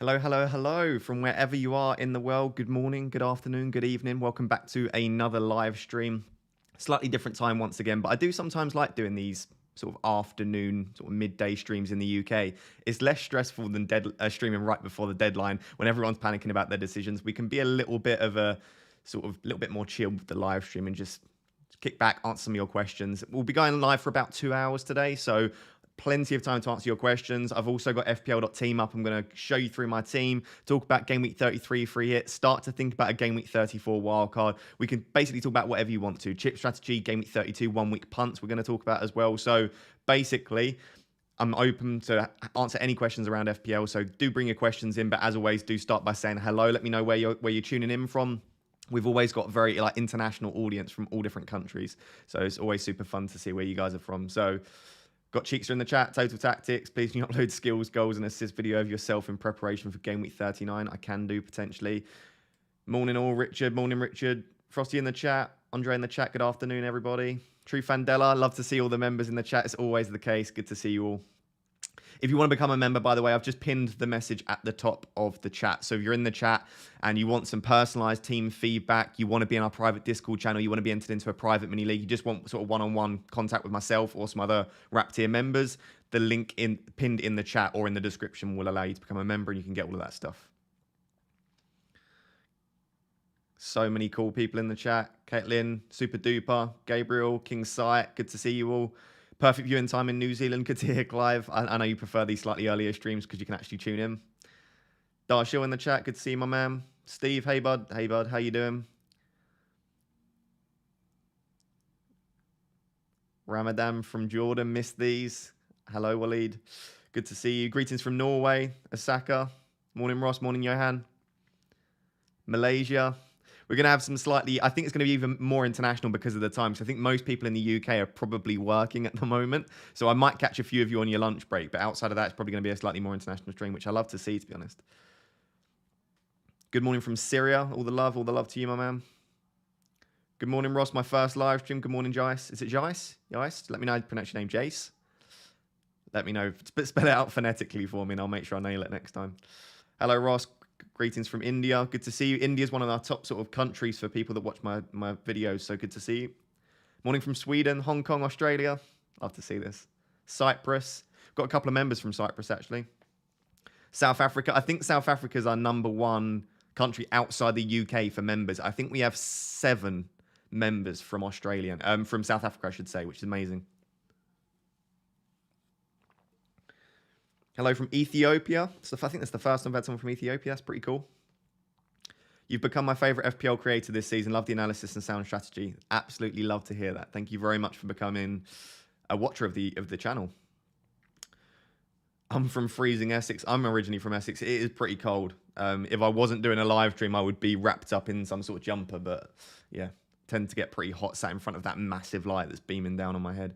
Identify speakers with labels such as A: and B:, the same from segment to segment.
A: Hello, hello, hello from wherever you are in the world. Good morning, good afternoon, good evening. Welcome back to another live stream. Slightly different time once again, but I do sometimes like doing these sort of afternoon, sort of midday streams in the UK. It's less stressful than streaming right before the deadline when everyone's panicking about their decisions. We can be a little bit of a sort of little bit more chilled with the live stream and just kick back, answer some of your questions. We'll be going live for about 2 hours today, so plenty of time to answer your questions. I've also got FPL.team up. I'm going to show you through my team, talk about Game Week 33 free hit, start to think about a Game Week 34 wildcard. We can basically talk about whatever you want to. Chip strategy, Game Week 32, 1 week punts we're going to talk about as well. So basically, I'm open to answer any questions around FPL. So do bring your questions in. But as always, do start by saying hello. Let me know where you're tuning in from. We've always got very international audience from all different countries. So it's always super fun to see where you guys are from. So got Cheekster in the chat, Total Tactics. Please can you upload skills, goals, and assist video of yourself in preparation for Game Week 39. I can do potentially. Morning all, Richard. Morning, Richard. Frosty in the chat. Andre in the chat. Good afternoon, everybody. True Fandela. Love to see all the members in the chat. It's always the case. Good to see you all. If you want to become a member, by the way, I've just pinned the message at the top of the chat. So if you're in the chat and you want some personalized team feedback, you want to be in our private Discord channel, you want to be entered into a private mini league, you just want sort of one-on-one contact with myself or some other Rap Tier members, the link pinned in the chat or in the description will allow you to become a member and you can get all of that stuff. So many cool people in the chat. Caitlin, Super Duper, Gabriel, King Sight, good to see you all. Perfect viewing time in New Zealand. Good to hear, Clive. I know you prefer these slightly earlier streams because you can actually tune in. Darshil in the chat. Good to see you, my man. Steve, hey, bud. Hey, bud. How you doing? Ramadan from Jordan. Missed these. Hello, Waleed. Good to see you. Greetings from Norway. Osaka. Morning, Ross. Morning, Johan. Malaysia. We're going to have some slightly, I think it's going to be even more international because of the time. So I think most people in the UK are probably working at the moment. So I might catch a few of you on your lunch break. But outside of that, it's probably going to be a slightly more international stream, which I love to see, to be honest. Good morning from Syria. All the love to you, my man. Good morning, Ross. My first live stream. Good morning, Jace. Is it Jace? Jace? Let me know how to pronounce your name. Jace? Let me know. Spell it out phonetically for me and I'll make sure I nail it next time. Hello, Ross. Greetings from India. Good to see you. India is one of our top sort of countries for people that watch my videos, so good to see you. Morning from Sweden, Hong Kong, Australia. Love to see this. Cyprus. Got a couple of members from Cyprus, actually. South Africa. I think South Africa is our #1 country outside the UK for members. I think we have 7 members from from South Africa, I should say, which is amazing. Hello from Ethiopia. So I think that's the first time I've had someone from Ethiopia. That's pretty cool. You've become my favorite FPL creator this season. Love the analysis and sound strategy. Absolutely love to hear that. Thank you very much for becoming a watcher of the channel. I'm from freezing Essex. I'm originally from Essex. It is pretty cold. If I wasn't doing a live stream, I would be wrapped up in some sort of jumper. But yeah, tend to get pretty hot sat in front of that massive light that's beaming down on my head.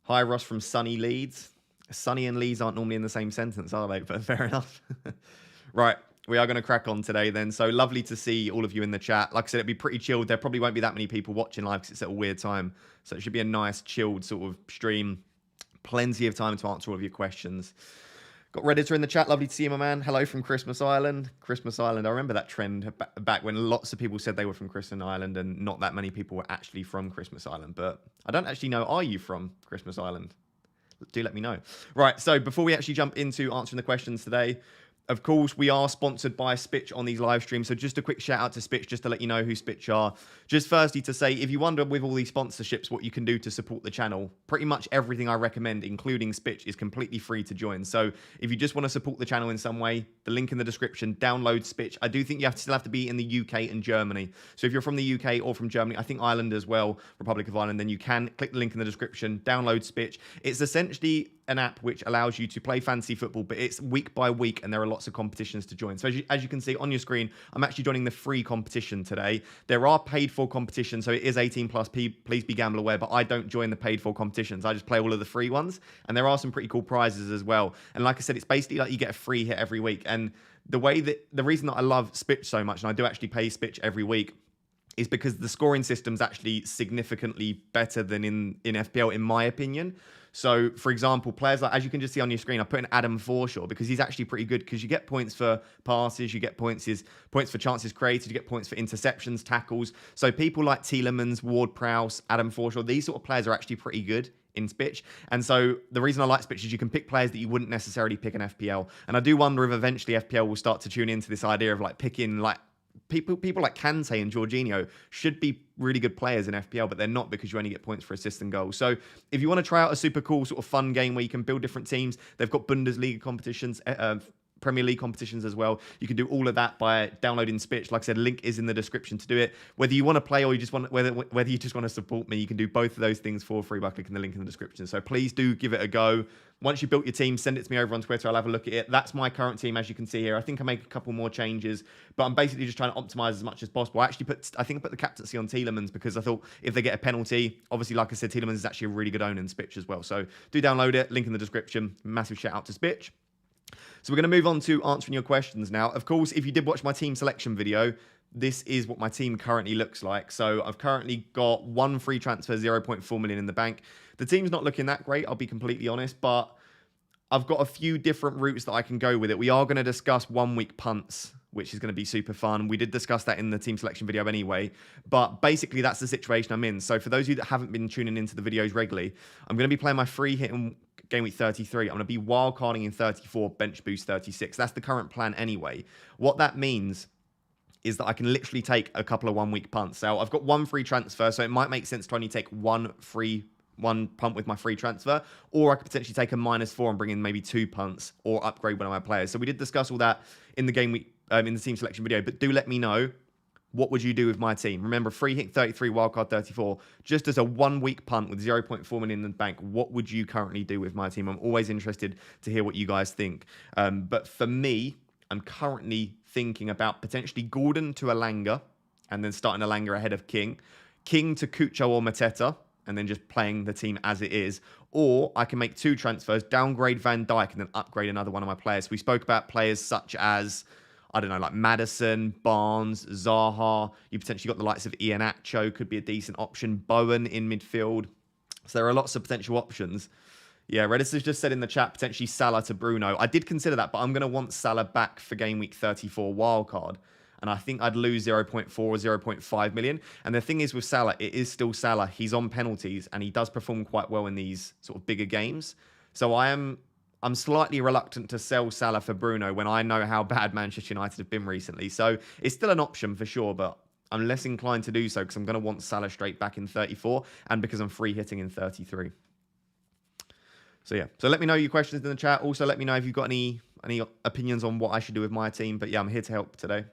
A: Hi, Ross from sunny Leeds. Sunny and Leeds aren't normally in the same sentence, are they? But fair enough. Right, we are going to crack on today then. So lovely to see all of you in the chat. Like I said, it'll be pretty chilled. There probably won't be that many people watching live because it's at a weird time. So it should be a nice, chilled sort of stream. Plenty of time to answer all of your questions. Got Redditor in the chat. Lovely to see you, my man. Hello from Christmas Island. Christmas Island. I remember that trend back when lots of people said they were from Christmas Island and not that many people were actually from Christmas Island. But I don't actually know. Are you from Christmas Island? Do let me know. Right, so before we actually jump into answering the questions today, of course, we are sponsored by Spitch on these live streams. So just a quick shout out to Spitch, just to let you know who Spitch are. Just firstly to say, if you wonder with all these sponsorships what you can do to support the channel, pretty much everything I recommend, including Spitch, is completely free to join. So if you just want to support the channel in some way, the link in the description, download Spitch. I do think you still have to be in the UK and Germany. So if you're from the UK or from Germany, I think Ireland as well, Republic of Ireland, then you can click the link in the description, download Spitch. It's essentially an app which allows you to play fantasy football, but it's week by week and there are lots of competitions to join. So as you can see on your screen, I'm actually joining the free competition today. There are paid for competitions, so it is 18 plus. Please be gamble aware, but I don't join the paid for competitions. I just play all of the free ones, and there are some pretty cool prizes as well. And like I said, it's basically like you get a free hit every week. And the reason that I love Spitch so much, and I do actually pay Spitch every week, is because the scoring system's actually significantly better than in FPL, in my opinion. So, for example, players like, as you can just see on your screen, I put in Adam Forshaw because he's actually pretty good because you get points for passes, you get points for chances created, you get points for interceptions, tackles. So people like Tielemans, Ward-Prowse, Adam Forshaw, these sort of players are actually pretty good in Spitch. And so the reason I like Spitch is you can pick players that you wouldn't necessarily pick in FPL. And I do wonder if eventually FPL will start to tune into this idea of like picking like people like Kante and Jorginho should be really good players in FPL, but they're not because you only get points for assists and goals. So if you want to try out a super cool sort of fun game where you can build different teams, they've got Bundesliga competitions, Premier League competitions as well. You can do all of that by downloading Spitch. Like I said, link is in the description to do it. Whether you want to play or you just want whether you just want to support me, you can do both of those things for free by clicking the link in the description. So please do give it a go. Once you've built your team, send it to me over on Twitter. I'll have a look at it. That's my current team, as you can see here. I think I make a couple more changes, but I'm basically just trying to optimize as much as possible. I think I put the captaincy on Tielemans because I thought if they get a penalty, obviously, like I said, Tielemans is actually a really good owner in Spitch as well. So do download it. Link in the description. Massive shout out to Spitch. So we're going to move on to answering your questions now. Of course, if you did watch my team selection video, this is what my team currently looks like. So I've currently got one free transfer, 0.4 million in the bank. The team's not looking that great, I'll be completely honest, but I've got a few different routes that I can go with it. We are going to discuss 1 week punts, which is going to be super fun. We did discuss that in the team selection video anyway, but basically that's the situation I'm in. So for those of you that haven't been tuning into the videos regularly, I'm going to be playing my free hit in game week 33. I'm going to be wildcarding in 34, bench boost 36. That's the current plan anyway. What that means is that I can literally take a couple of 1 week punts. So I've got one free transfer, so it might make sense to only take one punt with my free transfer, or I could potentially take a -4 and bring in maybe 2 punts or upgrade one of my players. So we did discuss all that in the game week, in the team selection video, but do let me know, what would you do with my team? Remember, free hit 33, wildcard 34, just as a 1 week punt with 0.4 million in the bank. What would you currently do with my team? I'm always interested to hear what you guys think. But for me, I'm currently thinking about potentially Gordon to Alanga and then starting Alanga ahead of King to Cucho or Mateta, and then just playing the team as it is. Or I can make 2 transfers, downgrade Van Dijk, and then upgrade another one of my players. We spoke about players such as, I don't know, like Maddison, Barnes, Zaha. You potentially got the likes of Iheanacho, could be a decent option. Bowen in midfield. So there are lots of potential options. Yeah, Redis has just said in the chat, potentially Salah to Bruno. I did consider that, but I'm going to want Salah back for game week 34 wildcard. And I think I'd lose 0.4 or 0.5 million. And the thing is with Salah, it is still Salah. He's on penalties and he does perform quite well in these sort of bigger games. So I'm slightly reluctant to sell Salah for Bruno when I know how bad Manchester United have been recently. So it's still an option for sure, but I'm less inclined to do so because I'm going to want Salah straight back in 34 and because I'm free hitting in 33. So yeah, so let me know your questions in the chat. Also, let me know if you've got any opinions on what I should do with my team. But yeah, I'm here to help today.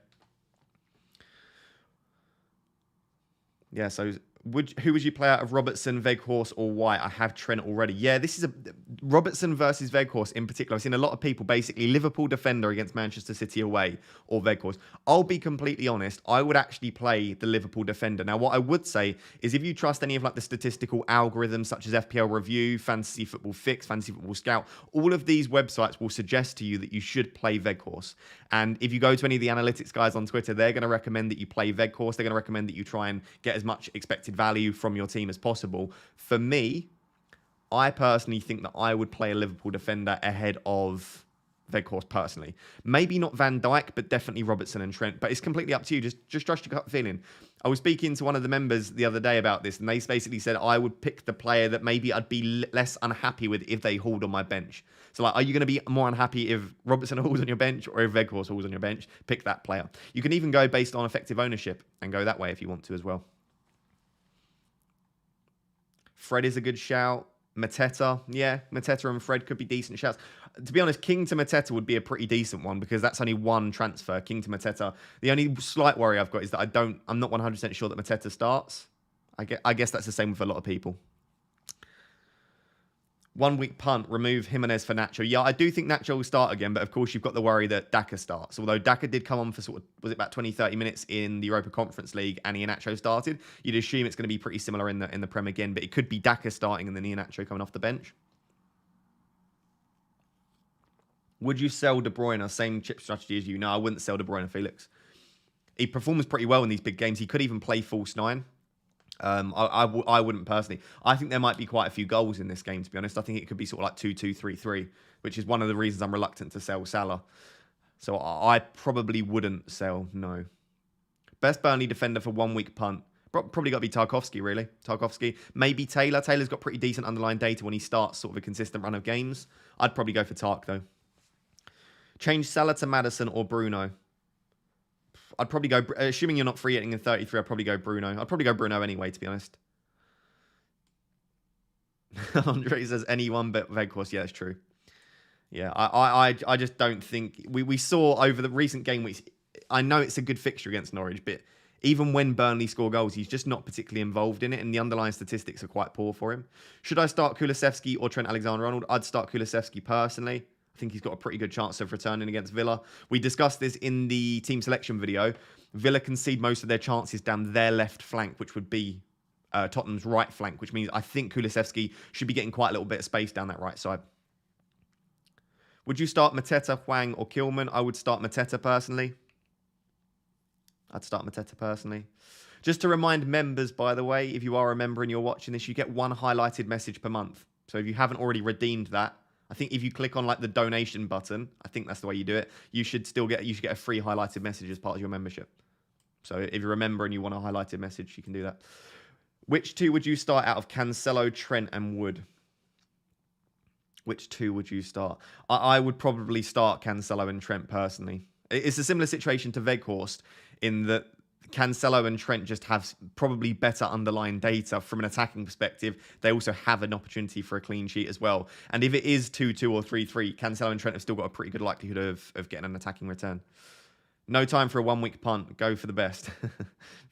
A: Yeah, so who would you play out of Robertson, Weghorst, or White? I have Trent already. Yeah, this is a Robertson versus Weghorst in particular. I've seen a lot of people basically Liverpool defender against Manchester City away or Weghorst. I'll be completely honest. I would actually play the Liverpool defender. Now, what I would say is if you trust any of like the statistical algorithms such as FPL Review, Fantasy Football Fix, Fantasy Football Scout, all of these websites will suggest to you that you should play Weghorst. And if you go to any of the analytics guys on Twitter, they're going to recommend that you play Weghorst. They're going to recommend that you try and get as much expected value from your team as possible. For me, I personally think that I would play a Liverpool defender ahead of Weghorst personally. Maybe not Van Dijk, but definitely Robertson and Trent. But it's completely up to you. Just trust your gut feeling. I was speaking to one of the members the other day about this, and they basically said I would pick the player that maybe I'd be less unhappy with if they hauled on my bench. So, like, are you going to be more unhappy if Robertson hauls on your bench or if Weghorst hauls on your bench? Pick that player. You can even go based on effective ownership and go that way if you want to as well. Fred is a good shout. Mateta, yeah, Mateta and Fred could be decent shouts. To be honest, King to Mateta would be a pretty decent one because that's only one transfer, King to Mateta. The only slight worry I've got is that I'm not 100% sure that Mateta starts. I guess that's the same with a lot of people. 1 week punt, remove Jimenez for Nacho. Yeah, I do think Nacho will start again, but of course you've got the worry that Daka starts. Although Daka did come on for sort of, was it about 20, 30 minutes in the Europa Conference League and Iheanacho started. You'd assume it's going to be pretty similar in the Prem again, but it could be Daka starting and then Iheanacho coming off the bench. Would you sell De Bruyne? Same chip strategy as you. No, I wouldn't sell De Bruyne, Felix. He performs pretty well in these big games. He could even play false 9. I wouldn't personally. I think there might be quite a few goals in this game, to be honest. I think it could be sort of like 2-2, 3-3, which is one of the reasons I'm reluctant to sell Salah. So I probably wouldn't sell, no. Best Burnley defender for 1 week punt. Probably got to be Tarkowski, really. Tarkowski. Maybe Taylor. Taylor's got pretty decent underlying data when he starts sort of a consistent run of games. I'd probably go for Tark, though. Change Salah to Maddison or Bruno. I'd probably go, assuming you're not free hitting in 33, I'd probably go Bruno. I'd probably go Bruno anyway, to be honest. Andre says anyone but Veghorst. Yeah, that's true. Yeah, I just don't think... We saw over the recent game weeks... I know it's a good fixture against Norwich, but even when Burnley score goals, he's just not particularly involved in it, and the underlying statistics are quite poor for him. Should I start Kulusevski or Trent Alexander-Arnold? I'd start Kulusevski personally. I think he's got a pretty good chance of returning against Villa. We discussed this in the team selection video. Villa concede most of their chances down their left flank, which would be Tottenham's right flank, which means I think Kulusevski should be getting quite a little bit of space down that right side. Would you start Mateta, Hwang, or Kilman? I would start Mateta personally. I'd start Mateta personally. Just to remind members, by the way, if you are a member and you're watching this, you get one highlighted message per month. So if you haven't already redeemed that, I think if you click on like the donation button, I think that's the way you do it. You should get a free highlighted message as part of your membership. So if you're a member and you want a highlighted message, you can do that. Which two would you start out of Cancelo, Trent, and Wood? Which two would you start? I would probably start Cancelo and Trent personally. It's a similar situation to Veghorst in that Cancelo and Trent just have probably better underlying data from an attacking perspective. They also have an opportunity for a clean sheet as well. And if it is 2-2 or 3-3, Cancelo and Trent have still got a pretty good likelihood of getting an attacking return. No time for a 1 week punt. Go for the best.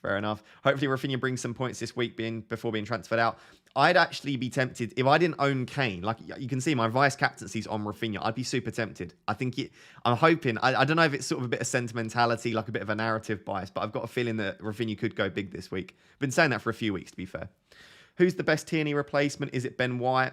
A: Fair enough. Hopefully Rafinha brings some points this week before being transferred out. I'd actually be tempted, if I didn't own Kane, like you can see my vice captaincy's on Rafinha, I'd be super tempted. I'm hoping, I don't know if it's sort of a bit of sentimentality, like a bit of a narrative bias, but I've got a feeling that Rafinha could go big this week. I've been saying that for a few weeks, to be fair. Who's the best Tierney replacement? Is it Ben White?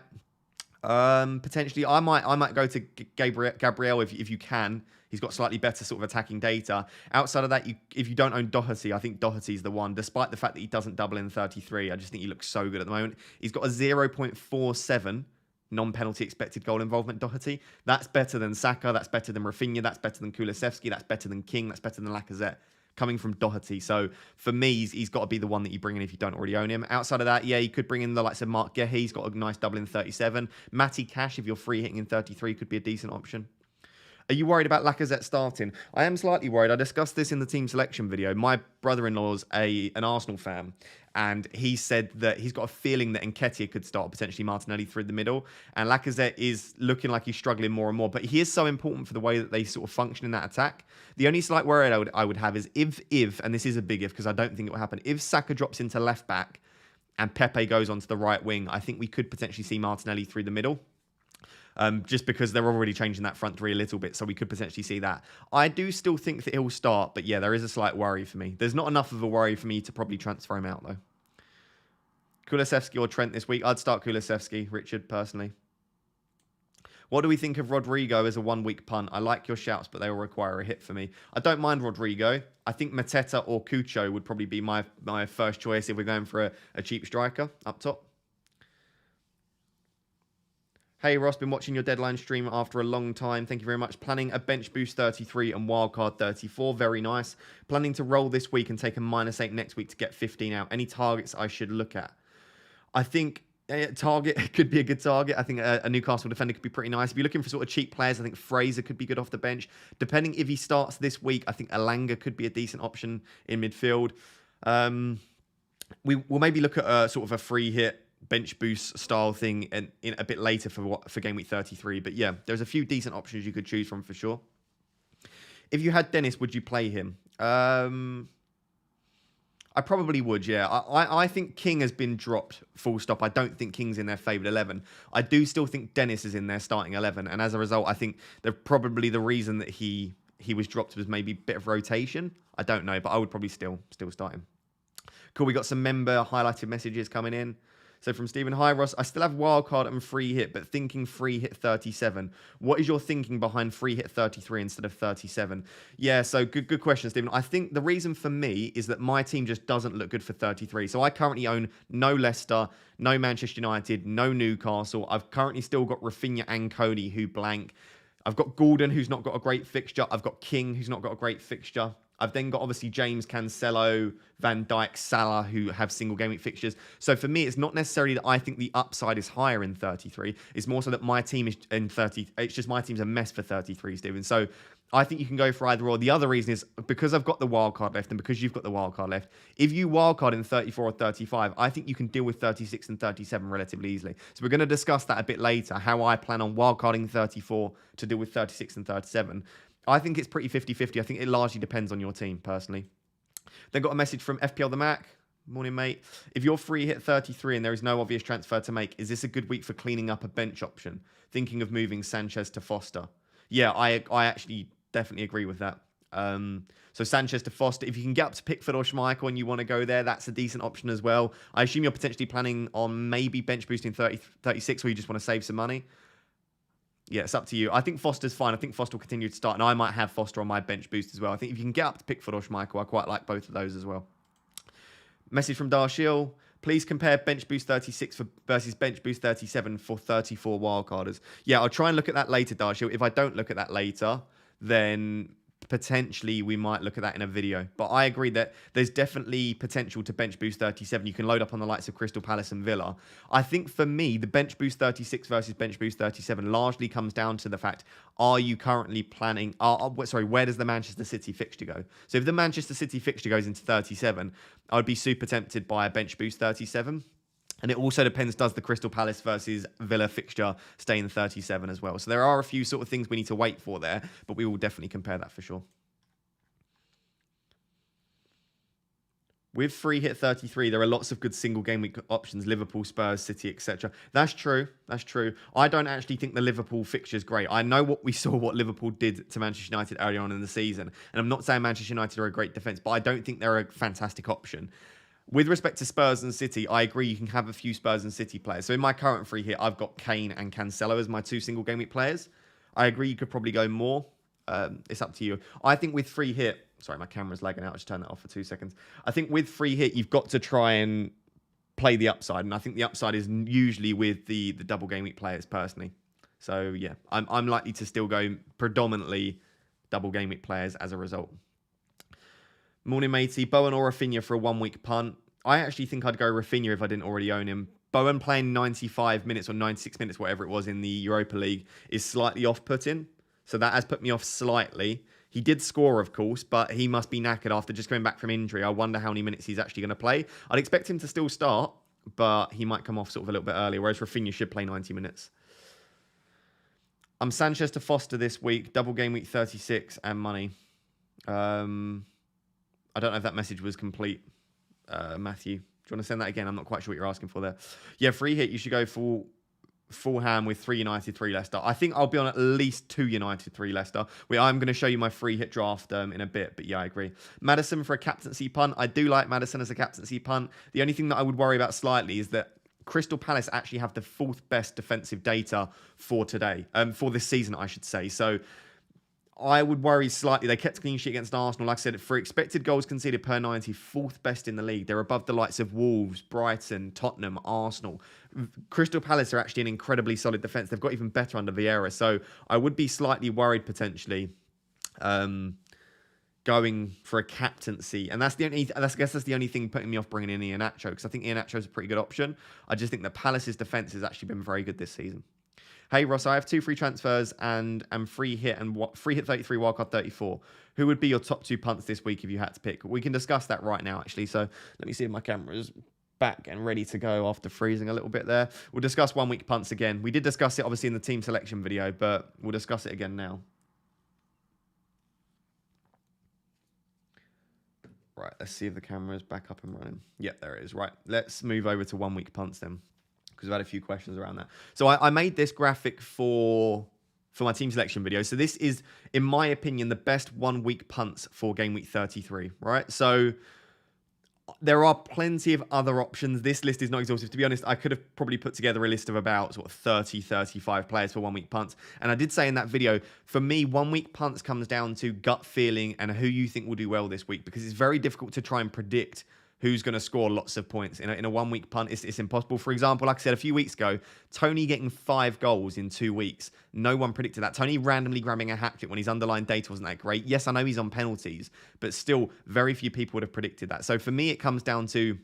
A: Potentially, I might go to Gabriel if you can. He's got slightly better sort of attacking data. Outside of that, if you don't own Doherty, I think Doherty's the one. Despite the fact that he doesn't double in 33, I just think he looks so good at the moment. He's got a 0.47 non-penalty expected goal involvement, Doherty. That's better than Saka. That's better than Rafinha. That's better than Kulusevski. That's better than King. That's better than Lacazette. Coming from Doherty. So for me, he's got to be the one that you bring in if you don't already own him. Outside of that, yeah, you could bring in the likes of Mark Gehi. He's got a nice double in 37. Matty Cash, if you're free hitting in 33, could be a decent option. Are you worried about Lacazette starting? I am slightly worried. I discussed this in the team selection video. My brother-in-law's an Arsenal fan, and he said that he's got a feeling that Nketiah could start, potentially Martinelli through the middle, and Lacazette is looking like he's struggling more and more, but he is so important for the way that they sort of function in that attack. The only slight worry I would have is if, and this is a big if because I don't think it will happen, if Saka drops into left back and Pepe goes onto the right wing, I think we could potentially see Martinelli through the middle. Just because they're already changing that front three a little bit, so we could potentially see that. I do still think that he'll start, but yeah, there is a slight worry for me. There's not enough of a worry for me to probably transfer him out, though. Kulusevski or Trent this week? I'd start Kulusevski, Richard, personally. What do we think of Rodrigo as a 1 week punt? I like your shouts, but they will require a hit for me. I don't mind Rodrigo. I think Mateta or Cucho would probably be my first choice if we're going for a cheap striker up top. Hey Ross, been watching your deadline stream after a long time. Thank you very much. Planning a bench boost 33 and wildcard 34. Very nice. Planning to roll this week and take a -8 next week to get 15 out. Any targets I should look at? I think target could be a good target. I think a Newcastle defender could be pretty nice. If you're looking for sort of cheap players, I think Fraser could be good off the bench. Depending if he starts this week, I think Elanga could be a decent option in midfield. We'll maybe look at a sort of a free hit bench boost style thing in a bit later for game week 33. But yeah, there's a few decent options you could choose from for sure. If you had Dennis, would you play him? I probably would, yeah. I think King has been dropped, full stop. I don't think King's in their favoured 11. I do still think Dennis is in their starting 11. And as a result, I think probably the reason that he was dropped was maybe a bit of rotation. I don't know, but I would probably still start him. Cool, we got some member highlighted messages coming in. So from Stephen, hi Ross, I still have wildcard and free hit, but thinking free hit 37. What is your thinking behind free hit 33 instead of 37? Yeah, so good question, Stephen. I think the reason for me is that my team just doesn't look good for 33. So I currently own no Leicester, no Manchester United, no Newcastle. I've currently still got Rafinha and Cody who blank. I've got Gordon, who's not got a great fixture. I've got King, who's not got a great fixture. I've then got, obviously, James, Cancelo, Van Dijk, Salah, who have single game week fixtures. So for me, it's not necessarily that I think the upside is higher in 33. It's more so that my team is in 30. It's just my team's a mess for 33, Stephen. So I think you can go for either or. The other reason is because I've got the wild card left and because you've got the wild card left, if you wild card in 34 or 35, I think you can deal with 36 and 37 relatively easily. So we're going to discuss that a bit later, how I plan on wild carding 34 to deal with 36 and 37. I think it's pretty 50-50. I think it largely depends on your team, personally. Then got a message from FPL the Mac. Morning, mate. If you're free hit 33 and there is no obvious transfer to make, is this a good week for cleaning up a bench option? Thinking of moving Sanchez to Foster. Yeah, I actually definitely agree with that. So Sanchez to Foster. If you can get up to Pickford or Schmeichel and you want to go there, that's a decent option as well. I assume you're potentially planning on maybe bench boosting 36 or you just want to save some money. Yeah, it's up to you. I think Foster's fine. I think Foster will continue to start, and I might have Foster on my bench boost as well. I think if you can get up to Pickford or Schmeichel, I quite like both of those as well. Message from Darshiel. Please compare bench boost 36 versus bench boost 37 for 34 wildcarders. Yeah, I'll try and look at that later, Darshiel. If I don't look at that later, then potentially we might look at that in a video. But I agree that there's definitely potential to bench boost 37. You can load up on the likes of Crystal Palace and Villa. I think for me, the bench boost 36 versus bench boost 37 largely comes down to the fact, are you currently planning, where does the Manchester City fixture go? So if the Manchester City fixture goes into 37, I would be super tempted by a bench boost 37. And it also depends, does the Crystal Palace versus Villa fixture stay in 37 as well? So there are a few sort of things we need to wait for there, but we will definitely compare that for sure. With free hit 33, there are lots of good single game week options, Liverpool, Spurs, City, etc. That's true. That's true. I don't actually think the Liverpool fixture is great. I know what Liverpool did to Manchester United earlier on in the season. And I'm not saying Manchester United are a great defence, but I don't think they're a fantastic option. With respect to Spurs and City, I agree you can have a few Spurs and City players. So in my current free hit, I've got Kane and Cancelo as my two single game week players. I agree you could probably go more. It's up to you. I think with free hit, sorry, my camera's lagging out. I'll just turn that off for 2 seconds. I think with free hit, you've got to try and play the upside. And I think the upside is usually with the double game week players personally. So yeah, I'm likely to still go predominantly double game week players as a result. Morning, matey. Bowen or Rafinha for a 1 week punt. I actually think I'd go Rafinha if I didn't already own him. Bowen playing 95 minutes or 96 minutes, whatever it was in the Europa League, is slightly off-putting. So that has put me off slightly. He did score, of course, but he must be knackered after just coming back from injury. I wonder how many minutes he's actually going to play. I'd expect him to still start, but he might come off sort of a little bit earlier, whereas Rafinha should play 90 minutes. I'm Sanchez to Foster this week, double game week 36 and money. I don't know if that message was complete, Matthew. Do you want to send that again? I'm not quite sure what you're asking for there. Yeah, free hit, you should go full ham with 3 United, 3 Leicester. I think I'll be on at least 2 United, 3 Leicester. I'm going to show you my free hit draft in a bit, but yeah, I agree. Maddison for a captaincy punt. I do like Maddison as a captaincy punt. The only thing that I would worry about slightly is that Crystal Palace actually have the 4th best defensive data for today, for this season, I should say. So I would worry slightly. They kept a clean sheet against Arsenal. Like I said, for expected goals conceded per 90, 4th best in the league. They're above the likes of Wolves, Brighton, Tottenham, Arsenal. Crystal Palace are actually an incredibly solid defence. They've got even better under Vieira. So I would be slightly worried potentially going for a captaincy. And I guess that's the only thing putting me off bringing in Iheanacho, because I think Iheanacho is a pretty good option. I just think that Palace's defence has actually been very good this season. Hey, Ross, I have 2 free transfers and free hit 33, wildcard 34. Who would be your top 2 punts this week if you had to pick? We can discuss that right now, actually. So let me see if my camera is back and ready to go after freezing a little bit there. We'll discuss 1 week punts again. We did discuss it, obviously, in the team selection video, but we'll discuss it again now. Right, let's see if the camera is back up and running. Yep, there it is. Right, let's move over to 1 week punts then, because we've had a few questions around that. So I made this graphic for my team selection video. So this is, in my opinion, the best 1 week punts for game week 33, right? So There are plenty of other options. This list is not exhaustive. To be honest, I could have probably put together a list of about sort of 30, 35 players for 1 week punts. And I did say in that video, for me, 1 week punts comes down to gut feeling and who you think will do well this week, because it's very difficult to try and predict who's going to score lots of points. In a 1 week punt, it's impossible. For example, like I said a few weeks ago, Tony getting 5 goals in 2 weeks. No one predicted that. Tony randomly grabbing a hat-trick when his underlying data wasn't that great. Yes, I know he's on penalties, but still, very few people would have predicted that. So for me, it comes down to,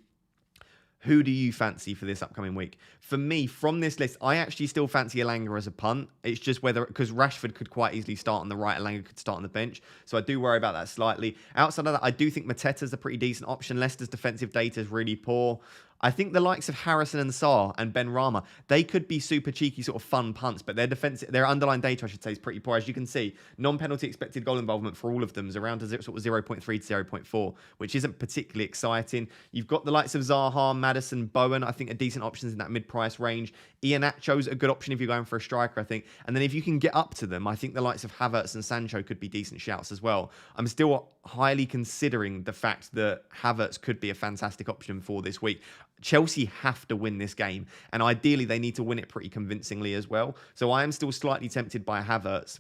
A: who do you fancy for this upcoming week? For me, from this list, I actually still fancy Elanga as a punt. It's just whether, because Rashford could quite easily start on the right, Elanga could start on the bench. So I do worry about that slightly. Outside of that, I do think Mateta's a pretty decent option. Leicester's defensive data is really poor. I think the likes of Harrison and Sarr and Ben Rama, they could be super cheeky, sort of fun punts, but their underlying data, I should say, is pretty poor. As you can see, non-penalty expected goal involvement for all of them is around sort of 0.3 to 0.4, which isn't particularly exciting. You've got the likes of Zaha, Maddison, Bowen, I think are decent options in that mid-price range. Iheanacho's a good option if you're going for a striker, I think. And then if you can get up to them, I think the likes of Havertz and Sancho could be decent shouts as well. I'm still highly considering the fact that Havertz could be a fantastic option for this week. Chelsea have to win this game, and ideally they need to win it pretty convincingly as well. So I am still slightly tempted by Havertz.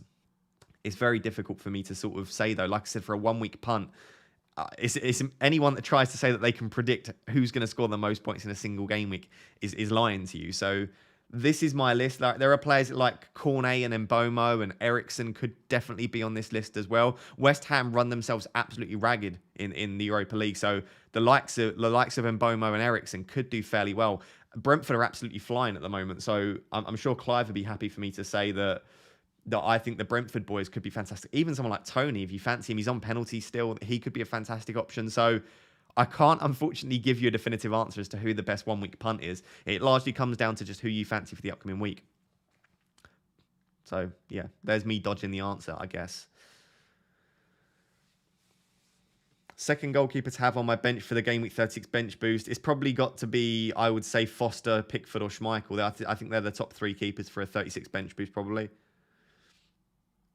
A: It's very difficult for me to sort of say, though. Like I said, for a 1 week punt, it's anyone that tries to say that they can predict who's going to score the most points in a single game week is lying to you. So this is my list. Like, there are players like Cornet and Mbomo and Eriksen could definitely be on this list as well. West Ham run themselves absolutely ragged in the Europa League, so the likes of Mbomo and Eriksen could do fairly well. Brentford are absolutely flying at the moment, so I'm sure Clive would be happy for me to say that I think the Brentford boys could be fantastic. Even someone like Tony, if you fancy him, he's on penalty still. He could be a fantastic option. So I can't, unfortunately, give you a definitive answer as to who the best 1 week punt is. It largely comes down to just who you fancy for the upcoming week. So, yeah, there's me dodging the answer, I guess. Second goalkeeper to have on my bench for the Game Week 36 bench boost. It's probably got to be, I would say, Foster, Pickford or Schmeichel. I think they're the top 3 keepers for a 36 bench boost, probably.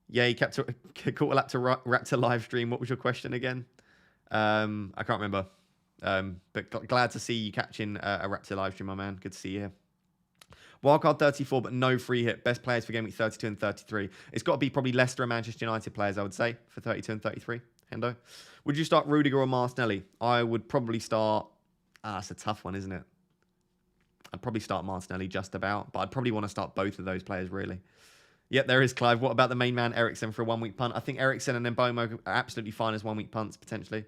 A: Yeah, he caught a Raptor live stream. What was your question again? I can't remember. But glad to see you catching a Raptor live stream, my man. Good to see you here. Wildcard 34, but no free hit. Best players for Game Week 32 and 33. It's got to be probably Leicester and Manchester United players, I would say, for 32 and 33. Hendo. Would you start Rudiger or Martinelli? I would probably start... that's a tough one, isn't it? I'd probably start Martinelli just about, but I'd probably want to start both of those players, really. Yep, there is Clive. What about the main man, Eriksen, for a 1 week punt? I think Eriksen and Mbomo are absolutely fine as 1 week punts, potentially.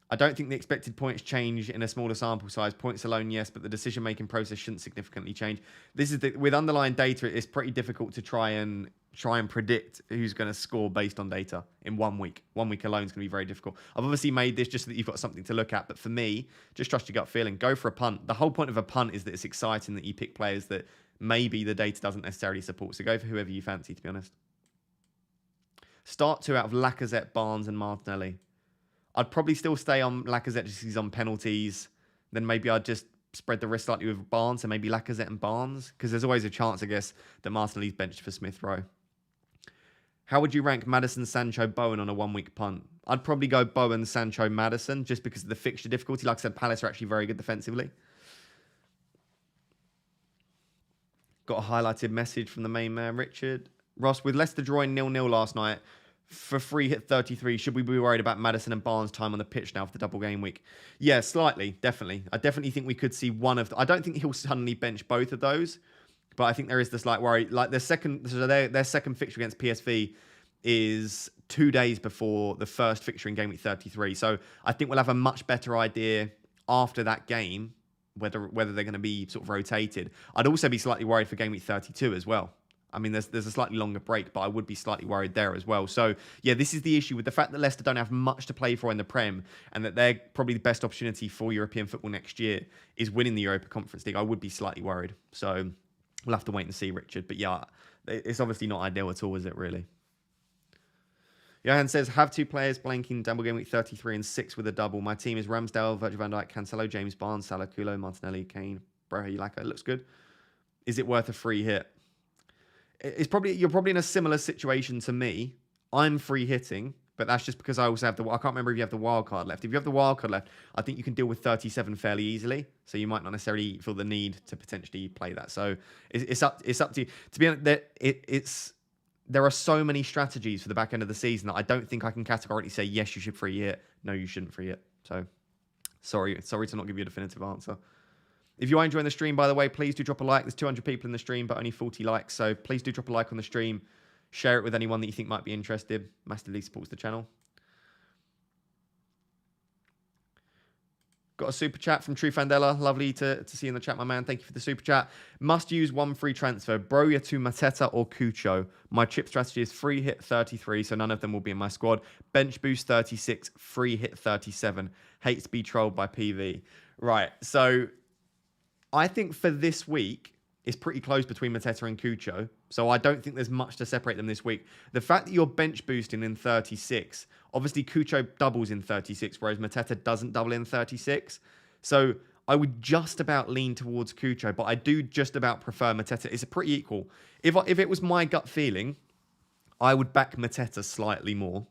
A: I don't think the expected points change in a smaller sample size. Points alone, yes, but the decision-making process shouldn't significantly change. This is with underlying data, it's pretty difficult to try and predict who's going to score based on data in 1 week. 1 week alone is going to be very difficult. I've obviously made this just so that you've got something to look at, but for me, just trust your gut feeling. Go for a punt. The whole point of a punt is that it's exciting that you pick players that maybe the data doesn't necessarily support. So go for whoever you fancy, to be honest. Start 2 out of Lacazette, Barnes and Martinelli. I'd probably still stay on Lacazette just because he's on penalties. Then maybe I'd just spread the risk slightly with Barnes, so maybe Lacazette and Barnes, because there's always a chance, I guess, that Martinelli's benched for Smith Rowe. How would you rank Maddison, Sancho, Bowen on a 1 week punt? I'd probably go Bowen, Sancho, Maddison, just because of the fixture difficulty. Like I said, Palace are actually very good defensively. Got a highlighted message from the main man, Richard. Ross, with Leicester drawing 0-0 last night, for free hit 33, should we be worried about Maddison and Barnes' time on the pitch now for the double game week? Yeah, slightly, definitely. I definitely think we could see one of... I don't think he'll suddenly bench both of those, but I think there is this slight worry. Like their second fixture against PSV is 2 days before the first fixture in game week 33. So I think we'll have a much better idea after that game whether they're going to be sort of rotated. I'd also be slightly worried for game week 32 as well. I mean, there's a slightly longer break, but I would be slightly worried there as well. So, yeah, this is the issue with the fact that Leicester don't have much to play for in the Prem and that they're probably the best opportunity for European football next year is winning the Europa Conference League. I would be slightly worried. So we'll have to wait and see, Richard. But, yeah, it's obviously not ideal at all, is it, really? Johan says, have 2 players blanking double game week 33 and 6 with a double. My team is Ramsdale, Virgil van Dijk, Cancelo, James Barnes, Salah, Kulo, Martinelli, Kane, Broha, Yulaka. It looks good. Is it worth a free hit? You're probably in a similar situation to me. I'm free hitting, But that's just because I also have I can't remember if you have the wild card left. If you have the wild card left, I think you can deal with 37 fairly easily. So you might not necessarily feel the need to potentially play that. So it's up to you. To be honest, there are so many strategies for the back end of the season that I don't think I can categorically say, yes, you should free hit. No, you shouldn't free hit. So sorry to not give you a definitive answer. If you are enjoying the stream, by the way, please do drop a like. There's 200 people in the stream, but only 40 likes. So please do drop a like on the stream. Share it with anyone that you think might be interested. Massively supports the channel. Got a super chat from True Fandela. Lovely to see you in the chat, my man. Thank you for the super chat. Must use one free transfer. Broja to Mateta or Cucho. My chip strategy is free hit 33, so none of them will be in my squad. Bench boost 36, free hit 37. Hates to be trolled by PV. Right, so I think for this week, it's pretty close between Mateta and Cucho. So I don't think there's much to separate them this week. The fact that you're bench boosting in 36, obviously Cucho doubles in 36, whereas Mateta doesn't double in 36. So I would just about lean towards Cucho, but I do just about prefer Mateta. It's a pretty equal. If it was my gut feeling, I would back Mateta slightly more.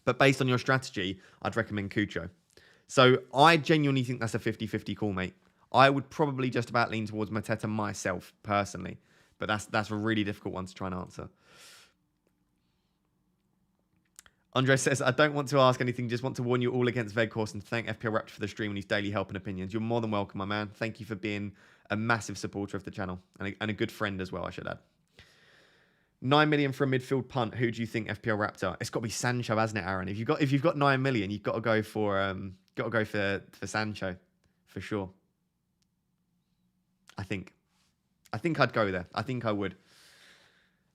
A: But based on your strategy, I'd recommend Cucho. So I genuinely think that's a 50-50 call, mate. I would probably just about lean towards Mateta myself, personally. But that's a really difficult one to try and answer. Andre says, I don't want to ask anything, just want to warn you all against Veghorst and thank FPL Raptor for the stream and his daily help and opinions. You're more than welcome, my man. Thank you for being a massive supporter of the channel and a good friend as well, I should add. 9 million for a midfield punt. Who do you think, FPL Raptor? It's got to be Sancho, hasn't it, Aaron? If you've got 9 million, you've got to go for Sancho for sure. I think I'd go there. I think I would.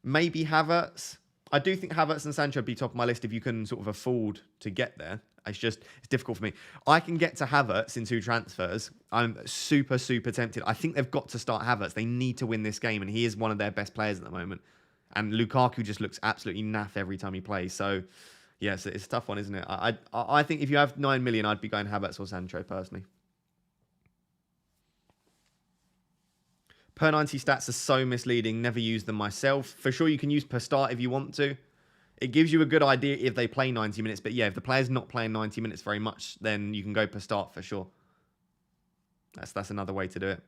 A: Maybe Havertz. I do think Havertz and Sancho would be top of my list if you can sort of afford to get there. It's difficult for me. I can get to Havertz in 2 transfers. I'm super, super tempted. I think they've got to start Havertz. They need to win this game, and he is one of their best players at the moment. And Lukaku just looks absolutely naff every time he plays. So, yes, it's a tough one, isn't it? I think if you have 9 million, I'd be going Havertz or Sancho, personally. Per 90 stats are so misleading. Never use them myself. For sure, you can use per start if you want to. It gives you a good idea if they play 90 minutes. But yeah, if the player's not playing 90 minutes very much, then you can go per start for sure. That's another way to do it.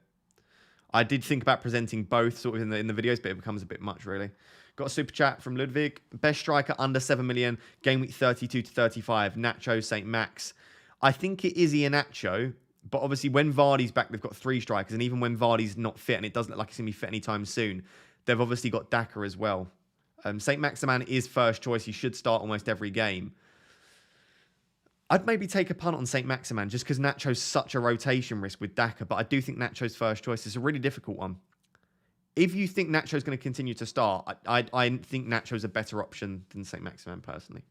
A: I did think about presenting both sort of in the videos, but it becomes a bit much, really. Got a super chat from Ludwig. Best striker under 7 million. Game week 32 to 35. Nacho, St. Max. I think it is Iheanacho. But obviously, when Vardy's back, they've got 3 strikers. And even when Vardy's not fit, and it doesn't look like he's going to be fit anytime soon, they've obviously got Daka as well. St. Maximan is first choice. He should start almost every game. I'd maybe take a punt on St. Maximan just because Nacho's such a rotation risk with Daka. But I do think Nacho's first choice is a really difficult one. If you think Nacho's going to continue to start, I think Nacho's a better option than St. Maximan, personally.